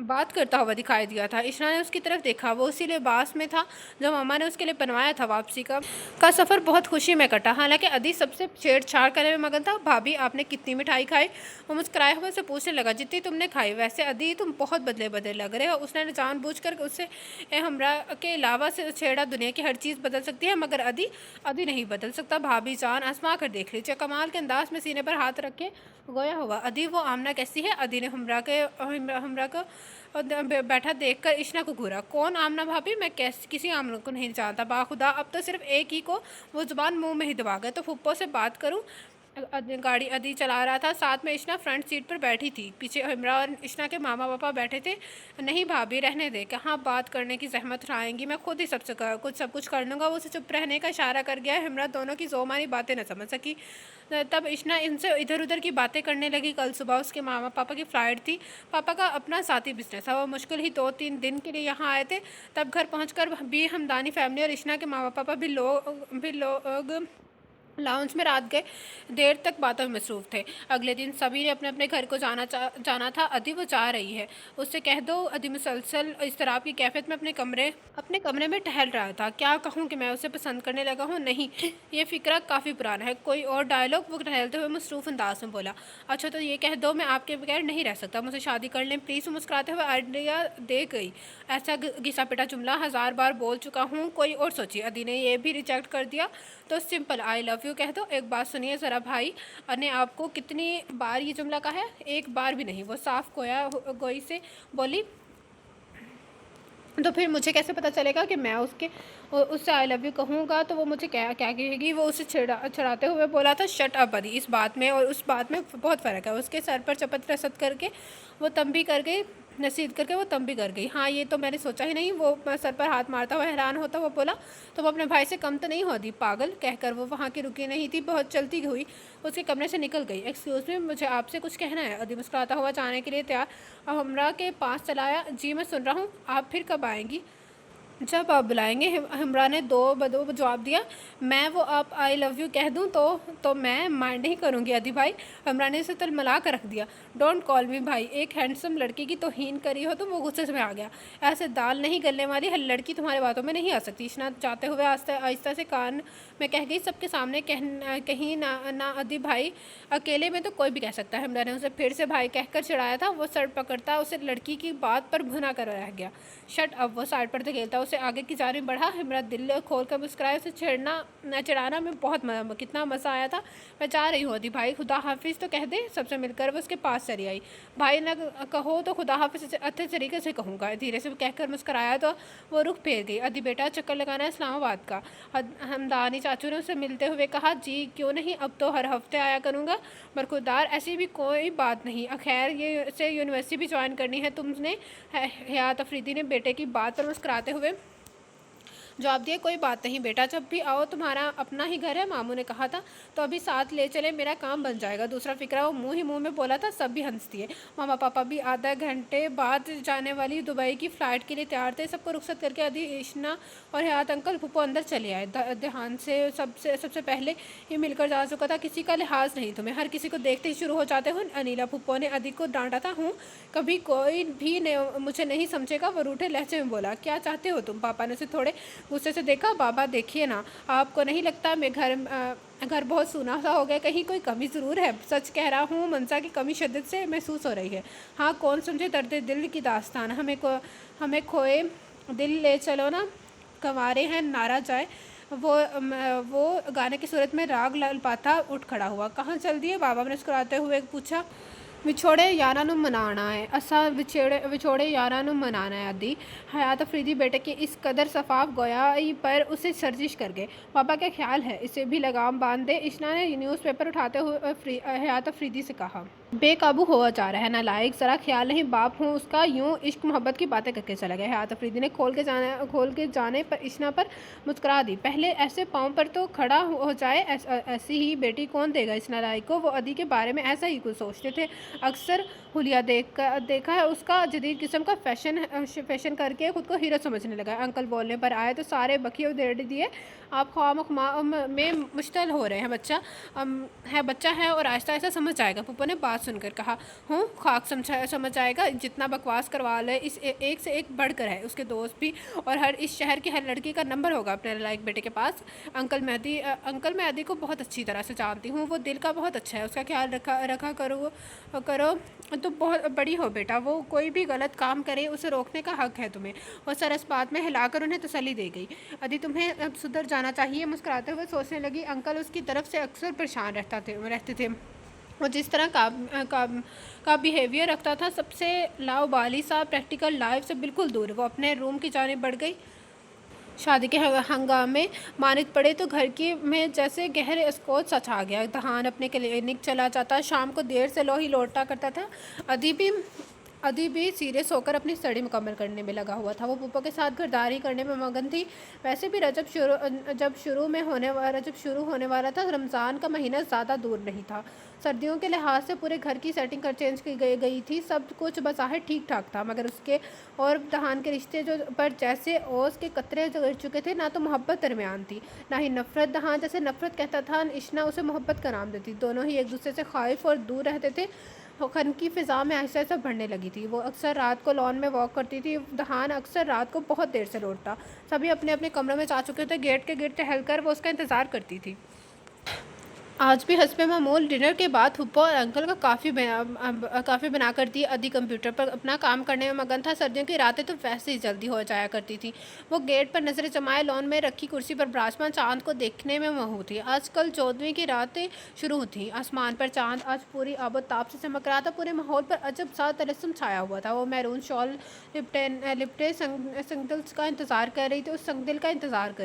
बात करता हुआ दिखाई दिया था। इशना ने उसकी तरफ देखा। वो उसी लिबास में था जो मामा ने उसके लिए बनवाया था। वापसी का सफ़र बहुत खुशी में कटा। हालांकि अदी सबसे छेड़छाड़ करने में मगन था। भाभी आपने कितनी मिठाई खाई? वो मुस्कुराए हुए से पूछने लगा। जितनी तुमने खाई। वैसे अदी तुम बहुत बदले लग रहे हो। उसने जानबूझकर उससे हमरा के अलावा से छेड़ा। दुनिया की हर चीज़ बदल सकती है, मगर अदी नहीं बदल सकता। भाभी जान आजमा कर देख लीजिए। कमाल के अंदाज में सीने पर हाथ रखे गोया हुआ। अदी वो आमना कैसी है? अदी ने हमरा को बैठा देखकर इशना को घूरा। कौन आमना भाभी? मैं किसी आमना को नहीं जानता। बाखुदा अब तो सिर्फ एक ही को वो जुबान मुंह में ही दबा गए। तो फुप्पो से बात करूं? गाड़ी अदी चला रहा था, साथ में इशना फ्रंट सीट पर बैठी थी। पीछे हिमरा और इशना के मामा पापा बैठे थे। नहीं भाभी, रहने दे, कहाँ बात करने की जहमत उठाएंगी, मैं खुद ही सब कुछ कर लूँगा। वो उसे चुप रहने का इशारा कर गया। हिमरा दोनों की जोमानी बातें न समझ सकी। तब इशना इनसे इधर उधर की बातें करने लगी। कल सुबह उसके मामा पापा की फ़्लाइट थी। पापा का अपना साथी बिजनेस था। वो मुश्किल ही 2-3 दिन के लिए यहाँ आए थे। तब घर पहुँचकर भी हमदानी फैमिली और इशना के मामा पापा भी लोग लाउंज में रात गए देर तक बातों में मसरूफ़ थे। अगले दिन सभी ने अपने अपने घर को जाना था। अदी वो जा रही है, उससे कह दो। अदी मुसलसल इज़्तिराब की कैफियत में अपने कमरे में टहल रहा था। क्या कहूँ कि मैं उसे पसंद करने लगा हूँ? नहीं, ये फ़िक्रा काफ़ी पुराना है। कोई और डायलॉग? वो टहलते हुए मसरूफ़ अंदाज में बोला। अच्छा तो ये कह दो, मैं आपके बगैर नहीं रह सकता, मुझसे शादी कर लें प्लीज़। मुस्कुराते हुए आइडिया दे गई। ऐसा घिसा पिटा जुमला 1000 बार बोल चुका हूँ, कोई और सोचिए। अदी ने ये भी रिजेक्ट कर दिया तो सिंपल आई लव यू कह दो। एक बात सुनिए ज़रा, भाई ने आपको कितनी बार ये जुमला कहा है? एक बार भी नहीं। वो साफ गोई से बोली। तो फिर मुझे कैसे पता चलेगा कि मैं उससे आई लव यू कहूँगा तो वो मुझे क्या क्या कहेगी? वो उसे चिढ़ाते हुए बोला था। शट अप अदी, इस बात में और उस बात में बहुत फ़र्क है। उसके सर पर चपत रसद करके वो तंबी कर गई, नसीहत करके वो तंबी कर गई। हाँ, ये तो मैंने सोचा ही नहीं। वो सर पर हाथ मारता हुआ हैरान होता वो बोला। तो वो अपने भाई से कम तो नहीं होती पागल? कहकर वो वहाँ की रुकी नहीं थी, बहुत चलती हुई उसके कमरे से निकल गई। एक्सक्यूज़ मी, मुझे आपसे कुछ कहना है। अदी मुस्कुराता हुआ जाने के लिए तैयार हमरा के पास चला आया। जी मैं सुन रहा हूँ, आप फिर कब आएंगी? जब आप बुलाएंगे। हिमरा ने दो बदो जवाब दिया। मैं वो आप आई लव यू कह दूँ तो मैं माइंड नहीं करूँगी अदी भाई। हिमरा ने उसे तलमला कर रख दिया। डोंट कॉल मी भाई। एक हैंडसम लड़की की तौहीन करी हो तो वो गुस्से में आ गया। ऐसे दाल नहीं गलने वाली हर लड़की तुम्हारे बातों में नहीं आ सकती। इशना जाते हुए आहिस्ता से कान में कह गई। सबके सामने कहीं ना अदी भाई, अकेले में तो कोई भी कह सकता है। हिमरा ने उसे फिर से भाई कहकर चिढ़ाया था। वो सर पकड़ता उसे लड़की की बात पर भुना कर रह गया। शट अब वो साइड पर धकेलता उसे आगे की जानिब बढ़ा। हिमरा दिल खोल कर मुस्कुराया। उसे चिढ़ाना में बहुत कितना मज़ा आया था। मैं जा रही हूँ अदी भाई, खुदा हाफिज़ तो कह दे। सबसे मिलकर वो उसके पास चली आई। भाई न कहो तो खुदा हाफिज़ अच्छे तरीके से कहूँगा, धीरे से कहकर मुस्कुराया तो वो रुख फेर गई। अदी बेटा चक्कर लगाना है इस्लामाबाद का? हमदानी चाचू ने उसे मिलते हुए कहा। जी क्यों नहीं, अब तो हर हफ्ते आया करूँगा। बरखुरदार ऐसी भी कोई बात नहीं। खैर ये से यूनिवर्सिटी भी ज्वाइन करनी है तुमने? हयात अफरीदी ने बेटे की बात पर मुस्कुराते हुए जवाब दिया। कोई बात नहीं बेटा, जब भी आओ, तुम्हारा अपना ही घर है, मामू ने कहा था। तो अभी साथ ले चले, मेरा काम बन जाएगा। दूसरा फिक्रा वो मुँह ही मुँह में बोला था। सब भी हंस दिए। मामा पापा भी आधा घंटे बाद जाने वाली दुबई की फ़्लाइट के लिए तैयार थे। सबको रुखसत करके अदी, इशना और हयात अंकल फूफो अंदर चले आए। ध्यान से सबसे पहले ही मिलकर जा चुका था। किसी का लिहाज नहीं तुम्हें, हर किसी को देखते ही शुरू हो जाते हो। अनिला फूफो ने अदी को डांटा था। हूँ कभी कोई भी मुझे नहीं समझेगा, वो रूठे लहजे में बोला। क्या चाहते हो तुम? पापा ने उसे थोड़े गुस्से से देखा। बाबा देखिए ना, आपको नहीं लगता मैं घर बहुत सूना सा हो गया? कहीं कोई कमी ज़रूर है। सच कह रहा हूँ, मनसा की कमी शिद्दत से महसूस हो रही है। हाँ, कौन समझे दर्द दिल की दास्तान। हमें खोए दिल ले चलो ना, कंवारे हैं नारा जाए। वो गाने की सूरत में राग ललपाता उठ खड़ा हुआ। कहाँ चल दिए? बाबा ने मुस्कुराते हुए पूछा। विछोड़े यारां नूं मनाना है। असा विछोड़े यारां नूं मनाना है अदी। हयात अफरीदी बेटे की इस कदर सफाफ गोयाई पर उसे सर्जिश कर गए। पापा क्या ख्याल है, इसे भी लगाम बांध दे? इशना ने न्यूज़पेपर उठाते हुए हयात अफरीदी से कहा। बेकाबू हुआ जा रहा है नालायक, ज़रा ख्याल नहीं बाप हूँ उसका। यूँ इश्क मोहब्बत की बातें करके चला गया। हयात अफरीदी ने खोल के जाने पर इशना पर मुस्कुरा दी। पहले ऐसे पाँव पर तो खड़ा हो जाए। ऐसी ही बेटी कौन देगा इस नालायक को? वो अदी के बारे में ऐसा ही कुछ सोचते थे। अक्सर हुलिया देखा है उसका। जदीद किस्म का फैशन करके खुद को हीरो समझने लगा। अंकल बोलने पर आए तो सारे बखी उधेड़ दिए। आप ख्वाह में मुश्तल हो रहे हैं। बच्चा है और आहिस्ता आहिस्ता समझ आएगा। पप्पू ने बात सुनकर कहा। हूँ खाक समझ आएगा, जितना बकवास करवा ले। इस एक से एक बढ़कर है। उसके दोस्त भी और इस शहर की हर लड़की का नंबर होगा अपने लायक बेटे के पास। अंकल मैं अदी को बहुत अच्छी तरह से जानती हूँ। वो दिल का बहुत अच्छा है, उसका ख्याल रखा करो तो बहुत बड़ी हो बेटा। वो कोई भी गलत काम करे उसे रोकने का हक है तुम्हें। वो सरस बात में हिलाकर उन्हें तसल्ली दे गई। अदी तुम्हें अब सुधर जाना चाहिए। मुस्कुराते हुए सोचने लगी। अंकल उसकी तरफ से अक्सर परेशान रहते थे। वो जिस तरह का बिहेवियर रखता था, सबसे लाउबाली सा, प्रैक्टिकल लाइफ से बिल्कुल दूर। वो अपने रूम की जानिब बढ़ गई। شادی کے ہنگامے مانند پڑے تو گھر کی میں جیسے گہرے اسکوت سا چھا گیا۔ دہان اپنے کلینک چلا جاتا، شام کو دیر سے لوٹا کرتا تھا۔ ادھی بھی سیریس ہو کر اپنی اسٹڈی مکمل کرنے میں لگا ہوا تھا۔ وہ پھوپھو کے ساتھ گھرداری کرنے میں مگن تھی۔ ویسے بھی جب شروع ہونے والا تھا، رمضان کا مہینہ زیادہ دور نہیں تھا۔ سردیوں کے لحاظ سے پورے گھر کی سیٹنگ چینج کی گئی تھی۔ سب کچھ بظاہر ٹھیک ٹھاک تھا، مگر اس کے اور دہان کے رشتے پر جیسے اوس کے قطرے گر چکے تھے۔ نہ تو محبت درمیان تھی، نہ ہی نفرت۔ دہان جیسے نفرت کہتا تھا، اشنا اسے محبت کا نام دیتی۔ دونوں ہی ایک دوسرے سے خائف اور دور رہتے تھے۔ خن کی فضا میں آہستہ آہستہ بڑھنے لگی تھی۔ وہ اکثر رات کو لان میں واک کرتی تھی۔ دہان اکثر رات کو بہت دیر سے لوٹتا۔ سبھی اپنے اپنے کمروں میں جا چکے تھے۔ گیٹ کے گرد ٹہل کر وہ اس کا انتظار کرتی تھی۔ آج بھی حسب معمول ڈنر کے بعد پھوپھو اور انکل کا کافی بنا کر دی۔ ادھی کمپیوٹر پر اپنا کام کرنے میں مگن تھا۔ سردیوں کی راتیں تو ویسے ہی جلدی ہو جایا کرتی تھیں۔ وہ گیٹ پر نظریں جمائے لان میں رکھی کرسی پر براجمان چاند کو دیکھنے میں مہو تھی۔ آج کل 14ویں کی راتیں شروع تھیں۔ آسمان پر چاند آج پوری آب و تاب سے چمک رہا تھا۔ پورے ماحول پر عجب سا طلسم چھایا ہوا تھا۔ وہ میرون شال لپٹے سنگدل کا انتظار کر رہی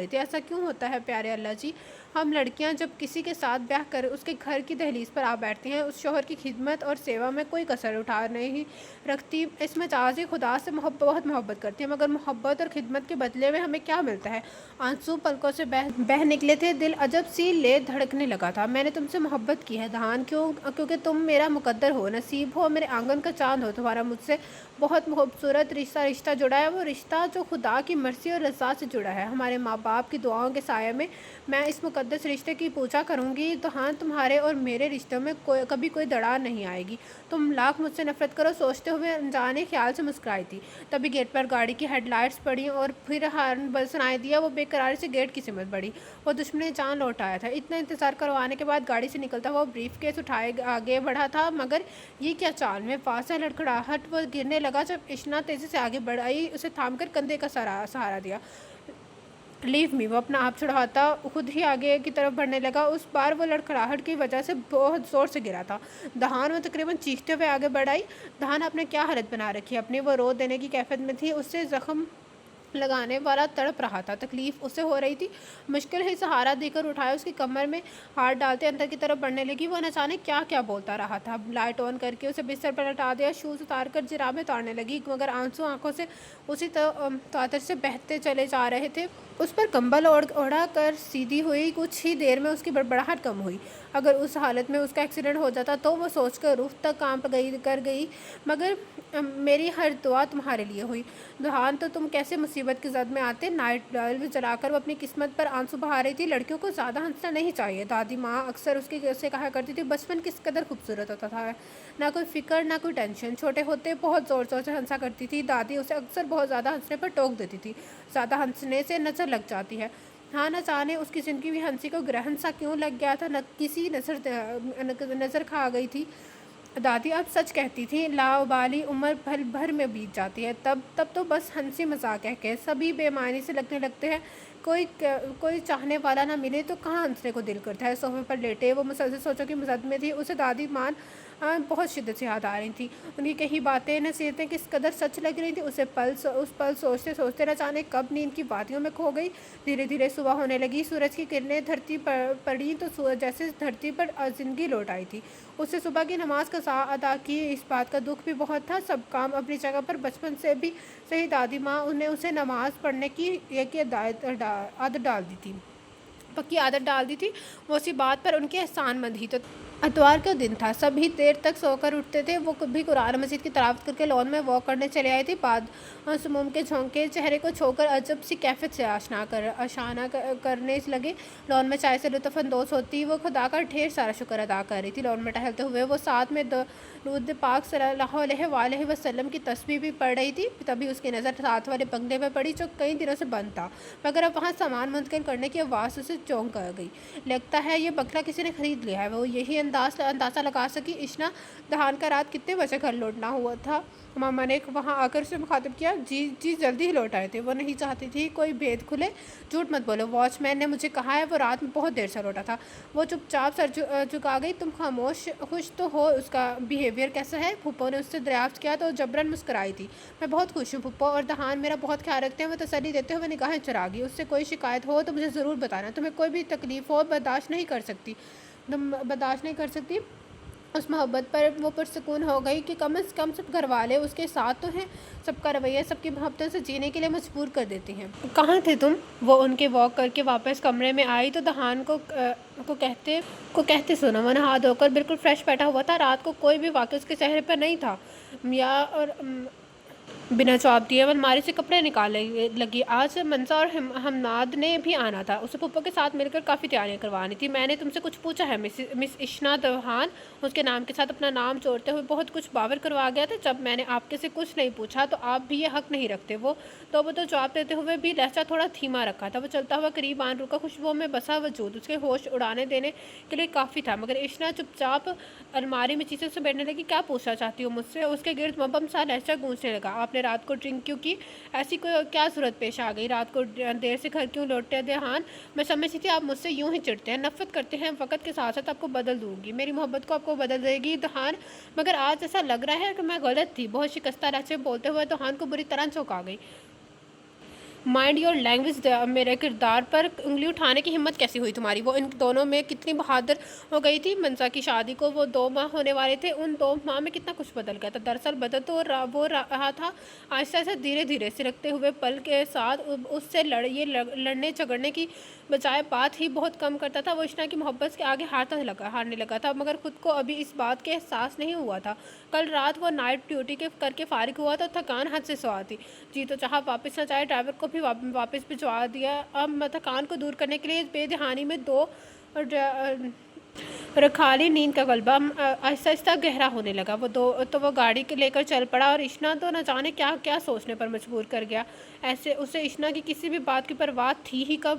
تھی۔ ایسا کیوں ہوتا ہے پیارے اللہ جی؟ ہم لڑکیاں جب کسی کے ساتھ بیاہ کر اس کے گھر کی دہلیز پر آ بیٹھتی ہیں، اس شوہر کی خدمت اور سیوا میں کوئی کسر اٹھا نہیں رکھتی، اس مجازی خدا سے بہت محبت کرتی ہیں، مگر محبت اور خدمت کے بدلے میں ہمیں کیا ملتا ہے؟ آنسو پلکوں سے بہہ نکلے تھے۔ دل عجب سی لے دھڑکنے لگا تھا۔ میں نے تم سے محبت کی ہے دہان، کیونکہ تم میرا مقدر ہو، نصیب ہو، میرے آنگن کا چاند ہو۔ تمہارا مجھ سے بہت خوبصورت رشتہ جڑا ہے، وہ رشتہ جو خدا کی مرضی اور رضا سے جڑا ہے۔ ہمارے ماں باپ کی دعاؤں کے سائے میں میں اس مقدس رشتے کی پوجا کروں گی۔ دہان، تمہارے اور میرے رشتوں میں کبھی کوئی دراڑ نہیں آئے گی۔ تم لاکھ مجھ سے نفرت کرو، سوچتے ہوئے انجانے خیال سے مسکرائی تھی۔ تبھی گیٹ پر گاڑی کی ہیڈ لائٹس پڑی اور پھر ہارن سنائی دیا۔ وہ بے قراری سے گیٹ کی سمت بڑھی۔ وہ دشمن جان لوٹ آیا تھا۔ اتنا انتظار کروانے کے بعد گاڑی سے نکلتا ہوا بریف کیس اٹھائے آگے بڑھا تھا، مگر یہ کیا چال میں فاصلہ لڑکھڑاہٹ وہ گرنے لگا۔ جب اشنا تیزی سے آگے بڑھ آئی، اسے تھام کر کندھے کا سہارا دیا۔ لیو می، وہ اپنا آپ چھڑواتا خود ہی آگے کی طرف بڑھنے لگا۔ اس بار وہ لڑکھڑاہٹ کی وجہ سے بہت زور سے گرا تھا۔ دہان، وہ تقریباً چیختے ہوئے آگے بڑھ آئی۔ دہان، آپ نے کیا حالت بنا رکھی ہے اپنی؟ وہ رو دینے کی کیفیت میں تھی۔ اسے زخم لگانے والا تڑپ رہا تھا، تکلیف اسے ہو رہی تھی۔ مشکل ہی سہارا دے کر اٹھایا، اس کی کمر میں ہاتھ ڈالتے اندر کی طرف بڑھنے لگی۔ وہ نہ جانے کیا بولتا رہا تھا۔ لائٹ آن کر کے اسے بستر پر لٹا دیا، شوز اتار کر جرابیں اتارنے لگی، مگر آنسو آنکھوں سے اسی تواتر سے بہتے چلے جا رہے تھے۔ اس پر کمبل اوڑھا کر سیدھی ہوئی۔ کچھ ہی دیر میں اس کی بڑبڑاہٹ کم ہوئی۔ اگر اس حالت میں اس کا ایکسیڈنٹ ہو جاتا تو وہ سوچ کر روح تک کانپ گئی، مگر میری ہر دعا تمہارے لیے ہوئی۔ دہان، تو تم کیسے مصیبت کی زد میں آتے؟ نائٹ بلب جلا کر وہ اپنی قسمت پر آنسو بہا رہی تھی۔ لڑکیوں کو زیادہ ہنسنا نہیں چاہیے، دادی ماں اکثر سے کہا کرتی تھی۔ بچپن کس قدر خوبصورت ہوتا تھا، نہ کوئی فکر نہ کوئی ٹینشن۔ چھوٹے ہوتے بہت زور سے ہنسا کرتی تھی۔ دادی اسے اکثر بہت زیادہ ہنسنے پر ٹوک دیتی تھی۔ زیادہ ہنسنے سے نظر لگ جاتی ہے۔ ہاں، نہ جانے اس کی زندگی بھی ہنسی کو گرہن سا کیوں لگ گیا تھا، کسی نظر کھا گئی تھی۔ دادی اب سچ کہتی تھی، لاابالی عمر بھر میں بیت جاتی ہے، تب تو بس ہنسی مذاق کہہ کے سبھی بے معنی سے لگنے لگتے ہیں۔ کوئی چاہنے والا نہ ملے تو کہاں ہنسنے کو دل کرتا ہے۔ صوفے پر لیٹے وہ مسلسل سوچوں کی مزد میں تھی۔ اسے دادی مان بہت شدت سے یاد آ رہی تھی۔ ان کی کہی باتیں، نصیحتیں کس قدر سچ لگ رہی تھیں۔ اسے اس پل سوچتے نہ جانے کب نیند کی وادیوں میں کھو گئی۔ دھیرے دھیرے صبح ہونے لگی۔ سورج کی کرنیں دھرتی پر پڑیں تو جیسے دھرتی پر زندگی لوٹ آئی تھی۔ اسے صبح کی نماز قضا ادا کی، اس بات کا دکھ بھی بہت تھا۔ سب کام اپنی جگہ پر بچپن سے بھی صحیح دادی ماں نے اسے نماز پڑھنے کی ایک عادت ڈال دی تھی۔ وہ اسی بات پر ان کے احسان مند ہی تو اتوار کا دن تھا، سبھی دیر تک سو کر اٹھتے تھے۔ وہ بھی قرآن مجید کی تلاوت کر کے لان میں واک کرنے چلے آئی تھی۔ بعد سموم کے جھونکے چہرے کو چھو کر عجب سی کیفیت سے آشنا کرنے لگے۔ لان میں چائے سے لطف اندوز ہوتی وہ خدا کا ڈھیر سارا شکر ادا کر رہی تھی۔ لان میں ٹہلتے ہوئے وہ ساتھ میں درود پاک صلی اللہ علیہ وآلہ وسلم کی تسبیح بھی پڑھ رہی تھی۔ تبھی اس کی نظر ساتھ والے بنگلے میں پڑی، جو کئی دنوں سے بند تھا، مگر اب وہاں سامان منتقل کرنے کی آواز اسے چونک گئی۔ لگتا ہے یہ بنگلہ کسی نے خرید لیا ہے۔ وہ یہی اندازہ لگا سکی اشنا دہان کا رات کتنے بجے گھر لوٹنا ہوا تھا؟ ماما نے وہاں آ کر اسے مخاطب کیا۔ جی جلدی ہی لوٹ آئے تھے، وہ نہیں چاہتی تھی کوئی بھید کھلے۔ جھوٹ مت بولو، واچ مین نے مجھے کہا ہے وہ رات میں بہت دیر سے لوٹا تھا۔ وہ چپ چاپ سر جھکا گئی۔ تم خاموش، خوش تو ہو، اس کا بیہیویئر کیسا ہے؟ پھپھو نے اس سے دریافت کیا تو جبراً مسکرائی تھی۔ میں بہت خوش ہوں پھپھو، اور دہان میرا بہت خیال رکھتے ہیں، وہ تسلی دیتے ہوئے نگاہیں چراغی۔ اس سے کوئی شکایت ہو تو مجھے ضرور بتانا، تمہیں کوئی بھی تکلیف ہو برداشت نہیں کر سکتی۔ اس محبت پر وہ پرسکون ہو گئی کہ کم از کم سب گھر والے اس کے ساتھ تو ہیں۔ سب کا رویہ سب کی محبتوں سے جینے کے لیے مجبور کر دیتی ہیں۔ کہاں تھے تم؟ وہ ان کے واک کر کے واپس کمرے میں آئی تو دہان کو کہتے سنا۔ وہ نہا دھو کر بالکل فریش بیٹھا ہوا تھا۔ رات کو کوئی بھی واقعہ اس کے چہرے پر نہیں تھا۔ اور بنا جواب دیے وہ الماری سے کپڑے نکالنے لگی۔ آج منسا اور حماد نے بھی آنا تھا، اسے پھپھو کے ساتھ مل کر کافی تیاریاں کروانی تھی۔ میں نے تم سے کچھ پوچھا ہے؟ مس اشنا دہان اس کے نام کے ساتھ اپنا نام جوڑتے ہوئے بہت کچھ باور کروا گیا تھا۔ جب میں نے آپ سے کچھ نہیں پوچھا تو آپ بھی یہ حق نہیں رکھتے۔ وہ تو جواب دیتے ہوئے بھی لہجہ تھوڑا دھیما رکھا تھا۔ وہ چلتا ہوا قریب آن رکا۔ خوشبو میں بسا وجود اس کے ہوش اڑانے دینے کے لیے کافی تھا، مگر اشنا چپ چاپ الماری میں چیزیں سمیٹنے لگی۔ کیا پوچھنا چاہتی ہو مجھ سے؟ اس کے گرد مبہم سا لہجہ گونجنے لگا۔ آپ نے رات کو ڈرنک کیوں کی؟ ایسی کیا ضرورت پیش آ گئی؟ رات کو دیر سے گھر کیوں لوٹے دہان؟ میں سمجھتی تھی آپ مجھ سے یوں ہی چڑھتے ہیں، نفرت کرتے ہیں۔ وقت کے ساتھ ساتھ آپ کو بدل دوں گی، میری محبت کو آپ کو بدل دے گی دہان، مگر آج ایسا لگ رہا ہے کہ میں غلط تھی۔ بہت شکستہ لہجے بولتے ہوئے دہان کو بری طرح چونکا گئی۔ مائنڈ یور لینگویج، میرے کردار پر انگلی اٹھانے کی ہمت کیسی ہوئی تمہاری؟ وہ ان دونوں میں کتنی بہادر ہو گئی تھی۔ منسا کی شادی کو وہ 2 ماہ ہونے والے تھے، ان 2 ماہ میں کتنا کچھ بدل گیا تھا۔ دراصل بدل تو وہ رہا تھا، آہستہ آہستہ دھیرے دھیرے سرکتے ہوئے پل کے ساتھ اس سے لڑنے جھگڑنے کی بجائے بات ہی بہت کم کرتا تھا۔ وہ اشنا کی محبت کے آگے ہارنے لگا تھا، مگر خود کو ابھی اس بات کے احساس نہیں ہوا تھا۔ کل رات وہ نائٹ ڈیوٹی کر کے فارغ ہوا تو تھکان حد سے سوا تھی۔ جی تو چاہا واپس نہ جائے، ڈرائیور کو بھی واپس بھجوا دیا۔ اب تھکان کو دور کرنے کے لیے اس بے دہانی میں رکھالی نیند کا غلبہ آہستہ آہستہ گہرا ہونے لگا۔ وہ گاڑی لے کر چل پڑا، اور اشنا تو نہ جانے کیا کیا سوچنے پر مجبور کر گیا۔ اسے اشنا کی کسی بھی بات کی پرواہ تھی ہی کب؟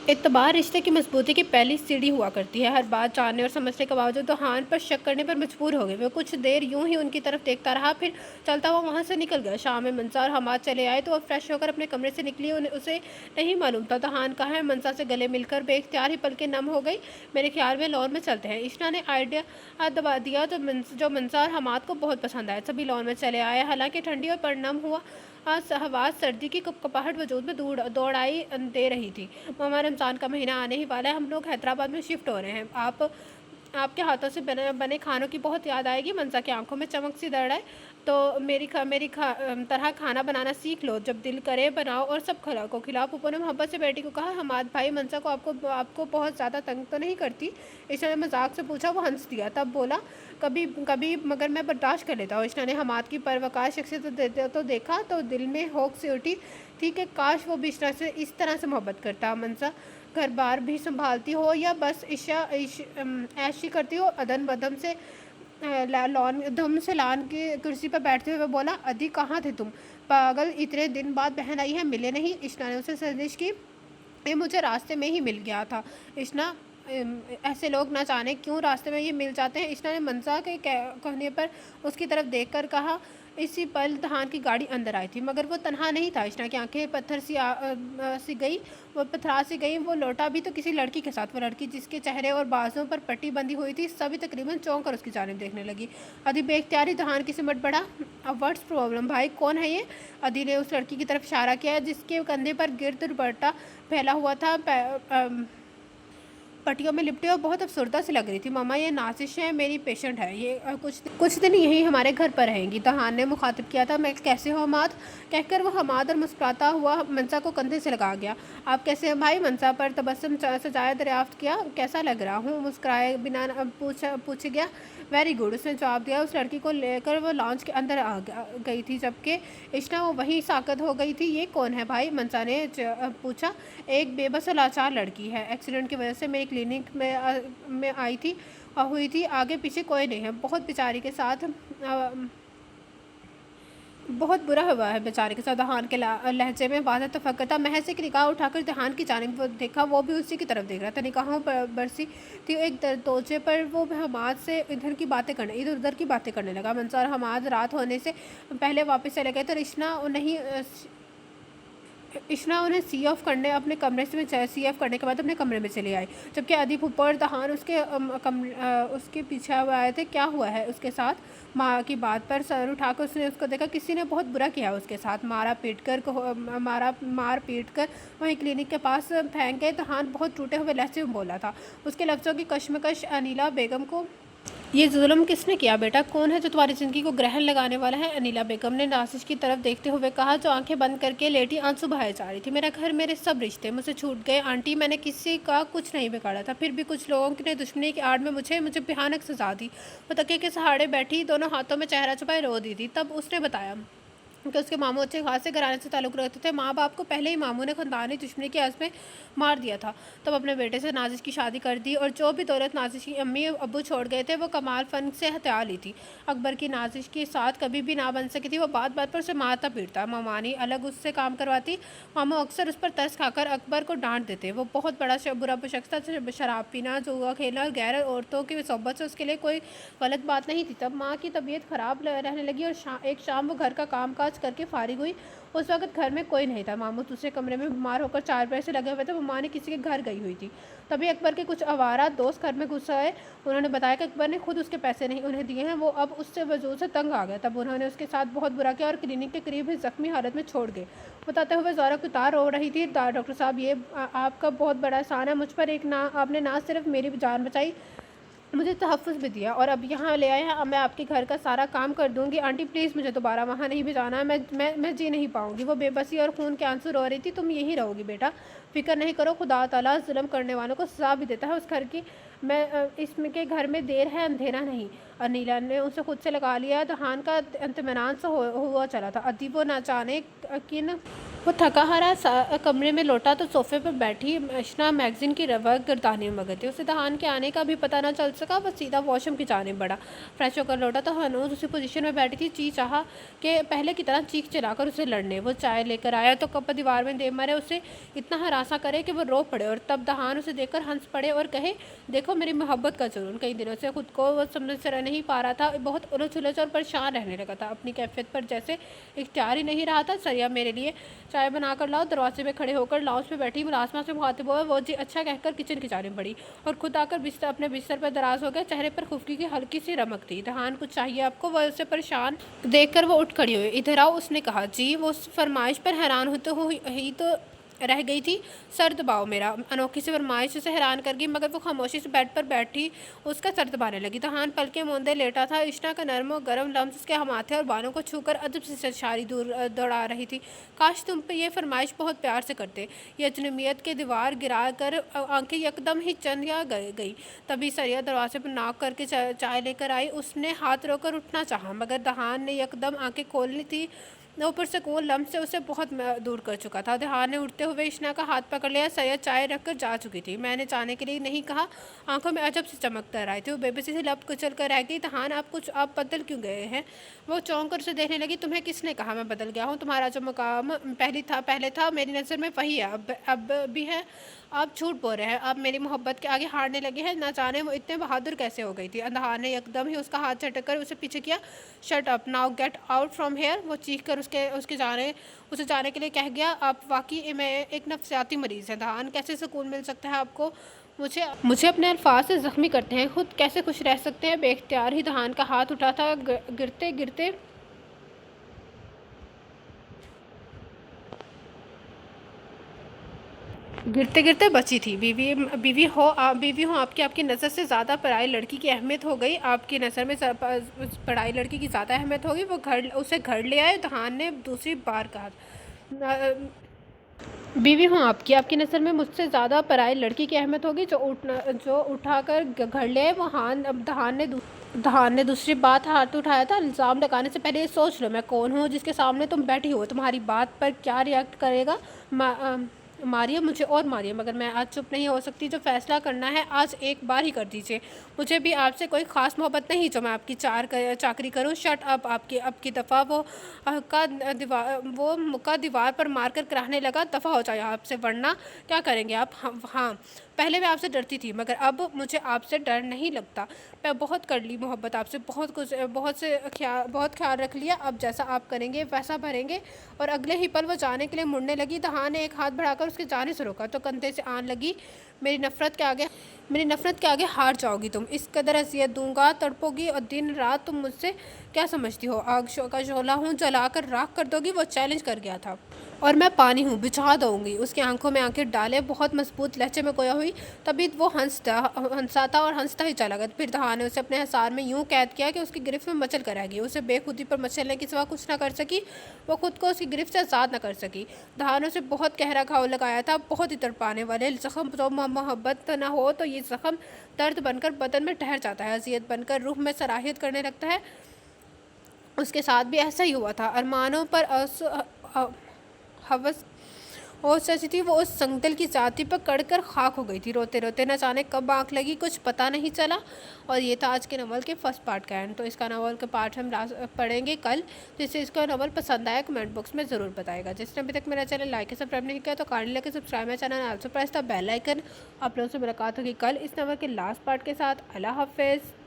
اعتبار رشتے کی مضبوطی کی پہلی سیڑھی ہوا کرتی ہے۔ ہر بات جاننے اور سمجھنے کے باوجود دہان پر شک کرنے پر مجبور ہو گئی۔ وہ کچھ دیر یوں ہی ان کی طرف دیکھتا رہا، پھر چلتا ہوا وہاں سے نکل گیا۔ شام میں منسا اور حماد چلے آئے تو وہ فریش ہو کر اپنے کمرے سے نکلی۔ اسے نہیں معلوم تھا دہان کہاں ہے۔ منسا سے گلے مل کر بے اختیار ہی پلکیں نم ہو گئی۔ میرے خیال میں لان میں چلتے ہیں، اشنا نے آئیڈیا دبا دیا جو منسا اور حماد کو بہت پسند آیا۔ سبھی لان میں چلے آئے، حالانکہ ٹھنڈی اور پرنم ہوا ہوا سردی کی کپکپاہٹ وجود میں دوڑائی دے رہی تھی۔ ماما رمضان کا مہینہ آنے ہی والا ہے، ہم لوگ حیدرآباد میں شفٹ ہو رہے ہیں، آپ کے ہاتھوں سے بنے کھانوں کی بہت یاد آئے گی۔ منسا کی آنکھوں میں چمک سی دڑ آئی۔ تو میری طرح کھانا بنانا سیکھ لو، جب دل کرے بناؤ اور سب کو کھلاؤ۔ پھپھو نے محبت سے بیٹی کو کہا۔ حماد بھائی، منسا کو آپ کو بہت زیادہ تنگ تو نہیں کرتی؟ اشنا نے مذاق سے پوچھا۔ وہ ہنس دیا، تب بولا، کبھی مگر میں برداشت کر لیتا ہوں۔ اشنا نے حماد کی پروقار شخصیت تو دیکھا تو دل میں ہوک سی اٹھی تھی کہ کاش وہ بھی اشنا سے اس طرح سے محبت کرتا۔ منسا گھر بار بھی سنبھالتی ہو یا بس عیشی کرتی ہو؟ ادھم سے لان کی کرسی پر بیٹھتے ہوئے بولا۔ ادھی کہاں تھے تم؟ پاگل، اتنے دن بعد بہن آئی ہے، ملے نہیں؟ اشنا نے اسے سرزنش کی۔ یہ مجھے راستے میں ہی مل گیا تھا اشنا، ایسے لوگ نہ جانے کیوں راستے میں یہ مل جاتے ہیں۔ اشنا نے منسا کے کہنے پر اس کی طرف دیکھ کر کہا۔ اسی پل دہان کی گاڑی اندر آئی تھی، مگر وہ تنہا نہیں تھا۔ اشنا کی آنکھیں پتھرا سی گئیں۔ وہ لوٹا بھی تو کسی لڑکی کے ساتھ، وہ لڑکی جس کے چہرے اور بازوں پر پٹی بندھی ہوئی تھی۔ سبھی تقریباً چونک کر اس کی جانب دیکھنے لگی۔ ادھی بے اختیاری دہان کی سمٹ پڑا۔ واٹس پرابلم بھائی، کون ہے یہ؟ ادھی نے اس لڑکی کی طرف اشارہ کیا جس کے کندھے پر گرد دوپٹہ پھیلا ہوا تھا، پٹیوں میں لپٹی اور بہت افسردہ سی لگ رہی تھی۔ ماما، یہ نازش ہے، میری پیشنٹ ہے، یہ کچھ دن یہیں ہمارے گھر پر رہیں گی، دہان نے مخاطب کیا تھا۔ میں کیسے ہو حماد؟ کہہ کر وہ حماد اور مسکراتا ہوا منسا کو کندھے سے لگا گیا۔ آپ کیسے ہیں بھائی؟ منسا پر تبسم سجائے دریافت کیا۔ کیسا لگ رہا ہوں؟ مسکرائے بنا پوچھ گیا۔ ویری گڈ، اس نے جواب دیا۔ اس لڑکی کو لے کر وہ لاؤنج کے اندر آ گئی تھی، جبکہ اشنا وہ وہیں ساکت ہو گئی تھی۔ یہ کون ہے بھائی؟ منسا نے پوچھا۔ ایک بے بس اور لاچار لڑکی ہے، ایکسیڈنٹ کی وجہ سے میری کلینک میں آئی ہوئی تھی، آگے پیچھے کوئی نہیں ہے، بہت بیچاری کے ساتھ بہت برا ہوا ہے بیچارے کے ساتھ۔ دہان کے لہجے میں واضح تفکر تھا۔ محض ایک نگاہ اٹھا کر دہان کی جانب وہ دیکھا، وہ بھی اسی کی طرف دیکھ رہا تھا۔ نگاہوں پر برسی تھی ایک توجہ پر، وہ حماد سے ادھر ادھر کی باتیں کرنے لگا۔ منصور اور حماد رات ہونے سے پہلے واپس چلے گئے تھے۔ اشنا انہیں سی آف کرنے اپنے کمرے سے سی آف کرنے کے بعد اپنے کمرے میں چلی آئی، جبکہ ادی پھپھو اور دہان اس کے پیچھے آئے تھے۔ کیا ہوا ہے اس کے ساتھ؟ ماں کی بات پر سر اٹھا کر اس نے اس کو دیکھا۔ کسی نے بہت برا کیا اس کے ساتھ، مار پیٹ کر وہیں کلینک کے پاس پھینک گئے۔ دہان بہت ٹوٹے ہوئے لہجے میں بولا تھا۔ اس کے لفظوں کی کشمکش انیلا بیگم کو یہ ظلم کس نے کیا بیٹا؟ کون ہے جو تمہاری زندگی کو گرہن لگانے والا ہے؟ انیلا بیگم نے نازش کی طرف دیکھتے ہوئے کہا، جو آنکھیں بند کر کے لیٹی آنسو بہائے جا رہی تھی۔ میرا گھر، میرے سب رشتے مجھ سے چھوٹ گئے آنٹی۔ میں نے کسی کا کچھ نہیں بگاڑا تھا، پھر بھی کچھ لوگوں نے دشمنی کی آڑ میں مجھے بھیانک سزا دی۔ وہ تکیے کے سہارے بیٹھی دونوں ہاتھوں میں چہرہ چھپائے رو دی تھی۔ تب اس نے بتایا کہ اس کے ماموں اچھے خاصے گھرانے سے تعلق رکھتے تھے۔ ماں باپ کو پہلے ہی ماموں نے خاندانی دشمنی کی عرض میں مار دیا تھا، تب اپنے بیٹے سے نازش کی شادی کر دی، اور جو بھی دولت نازش کی امی ابو چھوڑ گئے تھے وہ کمال فن سے ہتھیا لی تھی۔ اکبر کی نازش کے ساتھ کبھی بھی نہ بن سکی تھی۔ وہ بات بات پر اسے مارتا پیٹتا، مامانی الگ اس سے کام کرواتی۔ ماموں اکثر اس پر ترس کھا کر اکبر کو ڈانٹ دیتے۔ وہ بہت بڑا برا شخص تھا۔ شراب پینا، جوا کھیلنا اور غیر عورتوں کی صحبت سے اس کے لیے کوئی غلط بات نہیں تھی۔ تب ماں کی طبیعت خراب رہنے لگی اور ایک شام وہ گھر کا کام کاج کر کے فارغ ہوئی۔ اس وقت گھر میں کوئی نہیں تھا۔ ماموں دوسرے کمرے میں بیمار ہو کر 4 بجے سے لگے ہوئے تھے۔ ماں نے کسی کے گھر گئی ہوئی تھی، تبھی اکبر کے کچھ آوارہ دوست گھر میں گھس آئے۔ انہوں نے بتایا کہ اکبر نے خود اس کے پیسے نہیں انہیں دیے ہیں، وہ اب اس سے وجود سے تنگ آ گیا۔ تب انہوں نے اس کے ساتھ بہت برا کیا اور کلینک کے قریب ہی زخمی حالت میں چھوڑ گئے۔ بتاتے ہوئے زورا کتار رو رہی تھی، ڈاکٹر صاحب یہ آپ کا بہت بڑا احسان ہے مجھ پر۔ آپ نے نہ صرف میری جان بچائی، مجھے تحفظ بھی دیا اور اب یہاں لے آئے ہیں۔ اب میں آپ کے گھر کا سارا کام کر دوں گی۔ آنٹی پلیز مجھے دوبارہ وہاں نہیں بھیجانا ہے، میں جی نہیں پاؤں گی۔ وہ بے بسی اور خون کے آنسو رو رہی تھی۔ تم یہیں رہو گی بیٹا، فکر نہیں کرو، خدا تعالیٰ ظلم کرنے والوں کو سزا بھی دیتا ہے۔ اس گھر کی اس کے گھر میں دیر ہے اندھیرا نہیں۔ انیلا نے اسے خود سے لگا لیا۔ دہان کا اطمینان سا ہوا چلا تھا۔ ادی وہ نہ جانے کن وہ تھکا ہارا کمرے میں لوٹا تو صوفے پر بیٹھی اشنا میگزین کی رواں گردانے میں مگن تھی۔ اسے دہان کے آنے کا بھی پتہ نہ چل سکا۔ وہ سیدھا واش روم کی جانب بڑھا، فریش ہو کر لوٹا تو ہنوز اسی پوزیشن میں بیٹھی تھی، جی چاہا کہ پہلے کی طرح چیخ چلا کر اسے لڑنے۔ وہ چائے لے کر آیا تو کپ دیوار میں دے مارے، اسے اتنا ہراساں کرے کہ وہ رو پڑے، اور تب دہان اسے دیکھ کر ہنس پڑے اور کہے، دیکھو میری محبت کا جنون۔ کئی دنوں سے خود کو وہ سمجھ سے نہیں پا رہا تھا، بہت الجھ اور پریشان رہنے لگا تھا، اپنی کیفیت پر جیسے اختیار ہی نہیں رہا تھا۔ سریا میرے لیے چائے بنا کر لاؤ۔ دروازے میں کھڑے ہو کر لاؤنج پہ بیٹھی ملازمہ سے مخاطب ہوا۔ وہ جی اچھا کہہ کر کچن کی جانب بڑھی اور خود آ کر اپنے بستر پر دراز ہو گیا۔ چہرے پر خفگی کی ہلکی سی رمق تھی۔ دہان کچھ چاہیے آپ کو؟ وہ اسے پریشان دیکھ کر وہ اٹھ کھڑی ہوئی۔ ادھر آؤ، اس نے کہا۔ جی؟ وہ اس فرمائش پر حیران ہوتے ہی تو رہ گئی تھی۔ سر دباؤ میرا۔ انوکھی سی فرمائش اسے حیران کر گئی، مگر وہ خاموشی سے بیڈ پر بیٹھی اس کا سر دبانے لگی۔ دہان پلکیں موندے لیٹا تھا۔ اشنا کا نرم و گرم لمس اس کے ماتھے اور بالوں کو چھو کر ادب سے سرشاری دوڑا رہی تھی۔ کاش تم پہ یہ فرمائش بہت پیار سے کرتے۔ یہ اجنبیت کے دیوار گرا کر آنکھیں یکدم ہی چند یا گئی۔ تبھی سریا دروازے پر ناک کر کے چائے لے کر آئی۔ اس نے ہاتھ رو کر اٹھنا چاہا، مگر دہان نے یکدم آنکھیں کھولنی تھی۔ اوپر سے کون لمس سے اسے بہت دور کر چکا تھا۔ دہان نے اٹھتے ہوئے اشنا کا ہاتھ پکڑ لیا۔ سریا چائے رکھ کر جا چکی تھی۔ میں نے جانے کے لیے نہیں کہا۔ آنکھوں میں عجب سی چمک در آئی تھی۔ وہ بے بسی سے لب کچل کر رہ گئی۔ دہان آپ بدل کیوں گئے ہیں؟ وہ چونک کر اسے دیکھنے لگی۔ تمہیں کس نے کہا میں بدل گیا ہوں؟ تمہارا جو مقام پہلے تھا میری نظر میں وہی ہے، اب بھی ہے۔ آپ جھوٹ بول رہے ہیں، آپ میری محبت کے آگے ہارنے لگے ہیں۔ نہ جانے وہ اتنے بہادر کیسے ہو گئی تھی۔ دہان نے یکدم ہی اس کا ہاتھ جھٹک کر اسے پیچھے کیا۔ Shut up now, get out from here. وہ چیخ کر اسے جانے کے لیے کہہ گیا۔ آپ واقعی میں ایک نفسیاتی مریض ہیں دہان، کیسے سکون مل سکتا ہے آپ کو؟ مجھے اپنے الفاظ سے زخمی کرتے ہیں، خود کیسے خوش رہ سکتے ہیں؟ بے اختیار ہی دہان کا ہاتھ اٹھا تھا۔ گرتے گرتے بچی تھی۔ بیوی ہوں آپ کی نظر سے زیادہ پرائی لڑکی کی اہمیت ہو گئی۔ آپ کی نظر میں پرائی لڑکی کی زیادہ اہمیت ہوگی۔ وہ اسے گھر لے آئے۔ دہان نے دوسری بار کہا۔ بیوی ہوں آپ کی نظر میں مجھ سے زیادہ پرائی لڑکی کی اہمیت ہوگی جو اٹھا کر گھر لے آئے۔ دہان نے دوسری بات ہاتھ اٹھایا تھا۔ الزام لگانے سے پہلے یہ سوچ لو میں کون ہوں جس کے سامنے تم بیٹھی ہو۔ تمہاری بات پر کیا ری ایکٹ کرے گا؟ ماریے مجھے اور ماریے، مگر میں آج چپ نہیں ہو سکتی۔ جو فیصلہ کرنا ہے آج ایک بار ہی کر دیجیے۔ مجھے بھی آپ سے کوئی خاص محبت نہیں جو میں آپ کی چاکری کروں۔ Shut up! اب کی دفعہ وہ مکہ دیوار پر مار کر کراہنے لگا۔ دفعہ ہو جائے آپ سے، ورنہ کیا کریں گے آپ؟ ہاں، پہلے میں آپ سے ڈرتی تھی، مگر اب مجھے آپ سے ڈر نہیں لگتا۔ میں بہت کر لی محبت آپ سے، بہت خیال رکھ لیا۔ اب جیسا آپ کریں گے ویسا بھریں گے۔ اور اگلے ہی پل وہ جانے کے لیے مڑنے لگی۔ دہا نے ایک ہاتھ بڑھا کر اس کے جانے سے روکا تو کندھے سے آن لگی، میری نفرت کے آگے ہار جاؤ گی تم، اس قدر اذیت دوں گا، تڑپو گی، اور دن رات تم مجھ سے کیا سمجھتی ہو؟ آگ کا شعلہ ہوں، جلا کر راکھ کر دو گی۔ وہ چیلنج کر گیا تھا، اور میں پانی ہوں، بجھا دوں گی۔ اس کی آنکھوں میں آنکھیں ڈالے بہت مضبوط لہجے میں گویا ہوئی۔ تبھی وہ ہنسا تھا اور ہنستا ہی چلا گیا۔ پھر دہا نے اسے اپنے حصار میں یوں قید کیا کہ اس کی گرفت میں مچل کر رہ گئی۔ اسے بے خودی پر مچلنے کے سوا کچھ نہ کر سکی، وہ خود کو اس کی گرفت سے آزاد نہ کر سکی۔ دہا نے اسے بہت گہرا گھاؤ لگایا تھا، بہت ہی تڑپانے والے زخم۔ جو محبت نہ ہو تو یہ زخم درد بن کر بدن میں ٹھہر جاتا ہے، اذیت بن کر روح میں سرایت کرنے لگتا ہے۔ اس کے ساتھ بھی ایسا ہی ہوا تھا۔ ارمانوں پر ہوس جیسی تھی، وہ اس سنگدل کی ذاتی پر کڑ کر خاک ہو گئی تھی۔ روتے روتے نہ جانے کب آنکھ لگی، کچھ پتہ نہیں چلا۔ اور یہ تھا آج کے ناول کے فرسٹ پارٹ کا اینڈ۔ تو اس کا ناول کا پارٹ ہم پڑھیں گے کل۔ جسے اس کا ناول پسند آیا کمنٹ باکس میں ضرور بتائے گا۔ جس نے ابھی تک میرا چینل لائک یا سبسکرائب نہیں کیا تو کائنڈلی لائک سبسکرائب میرا چینل، آلسو پریس دی بیل آئیکن۔ آپ لوگوں سے ملاقات ہوگی کل اس ناول کے لاسٹ پارٹ کے ساتھ۔ اللہ حافظ۔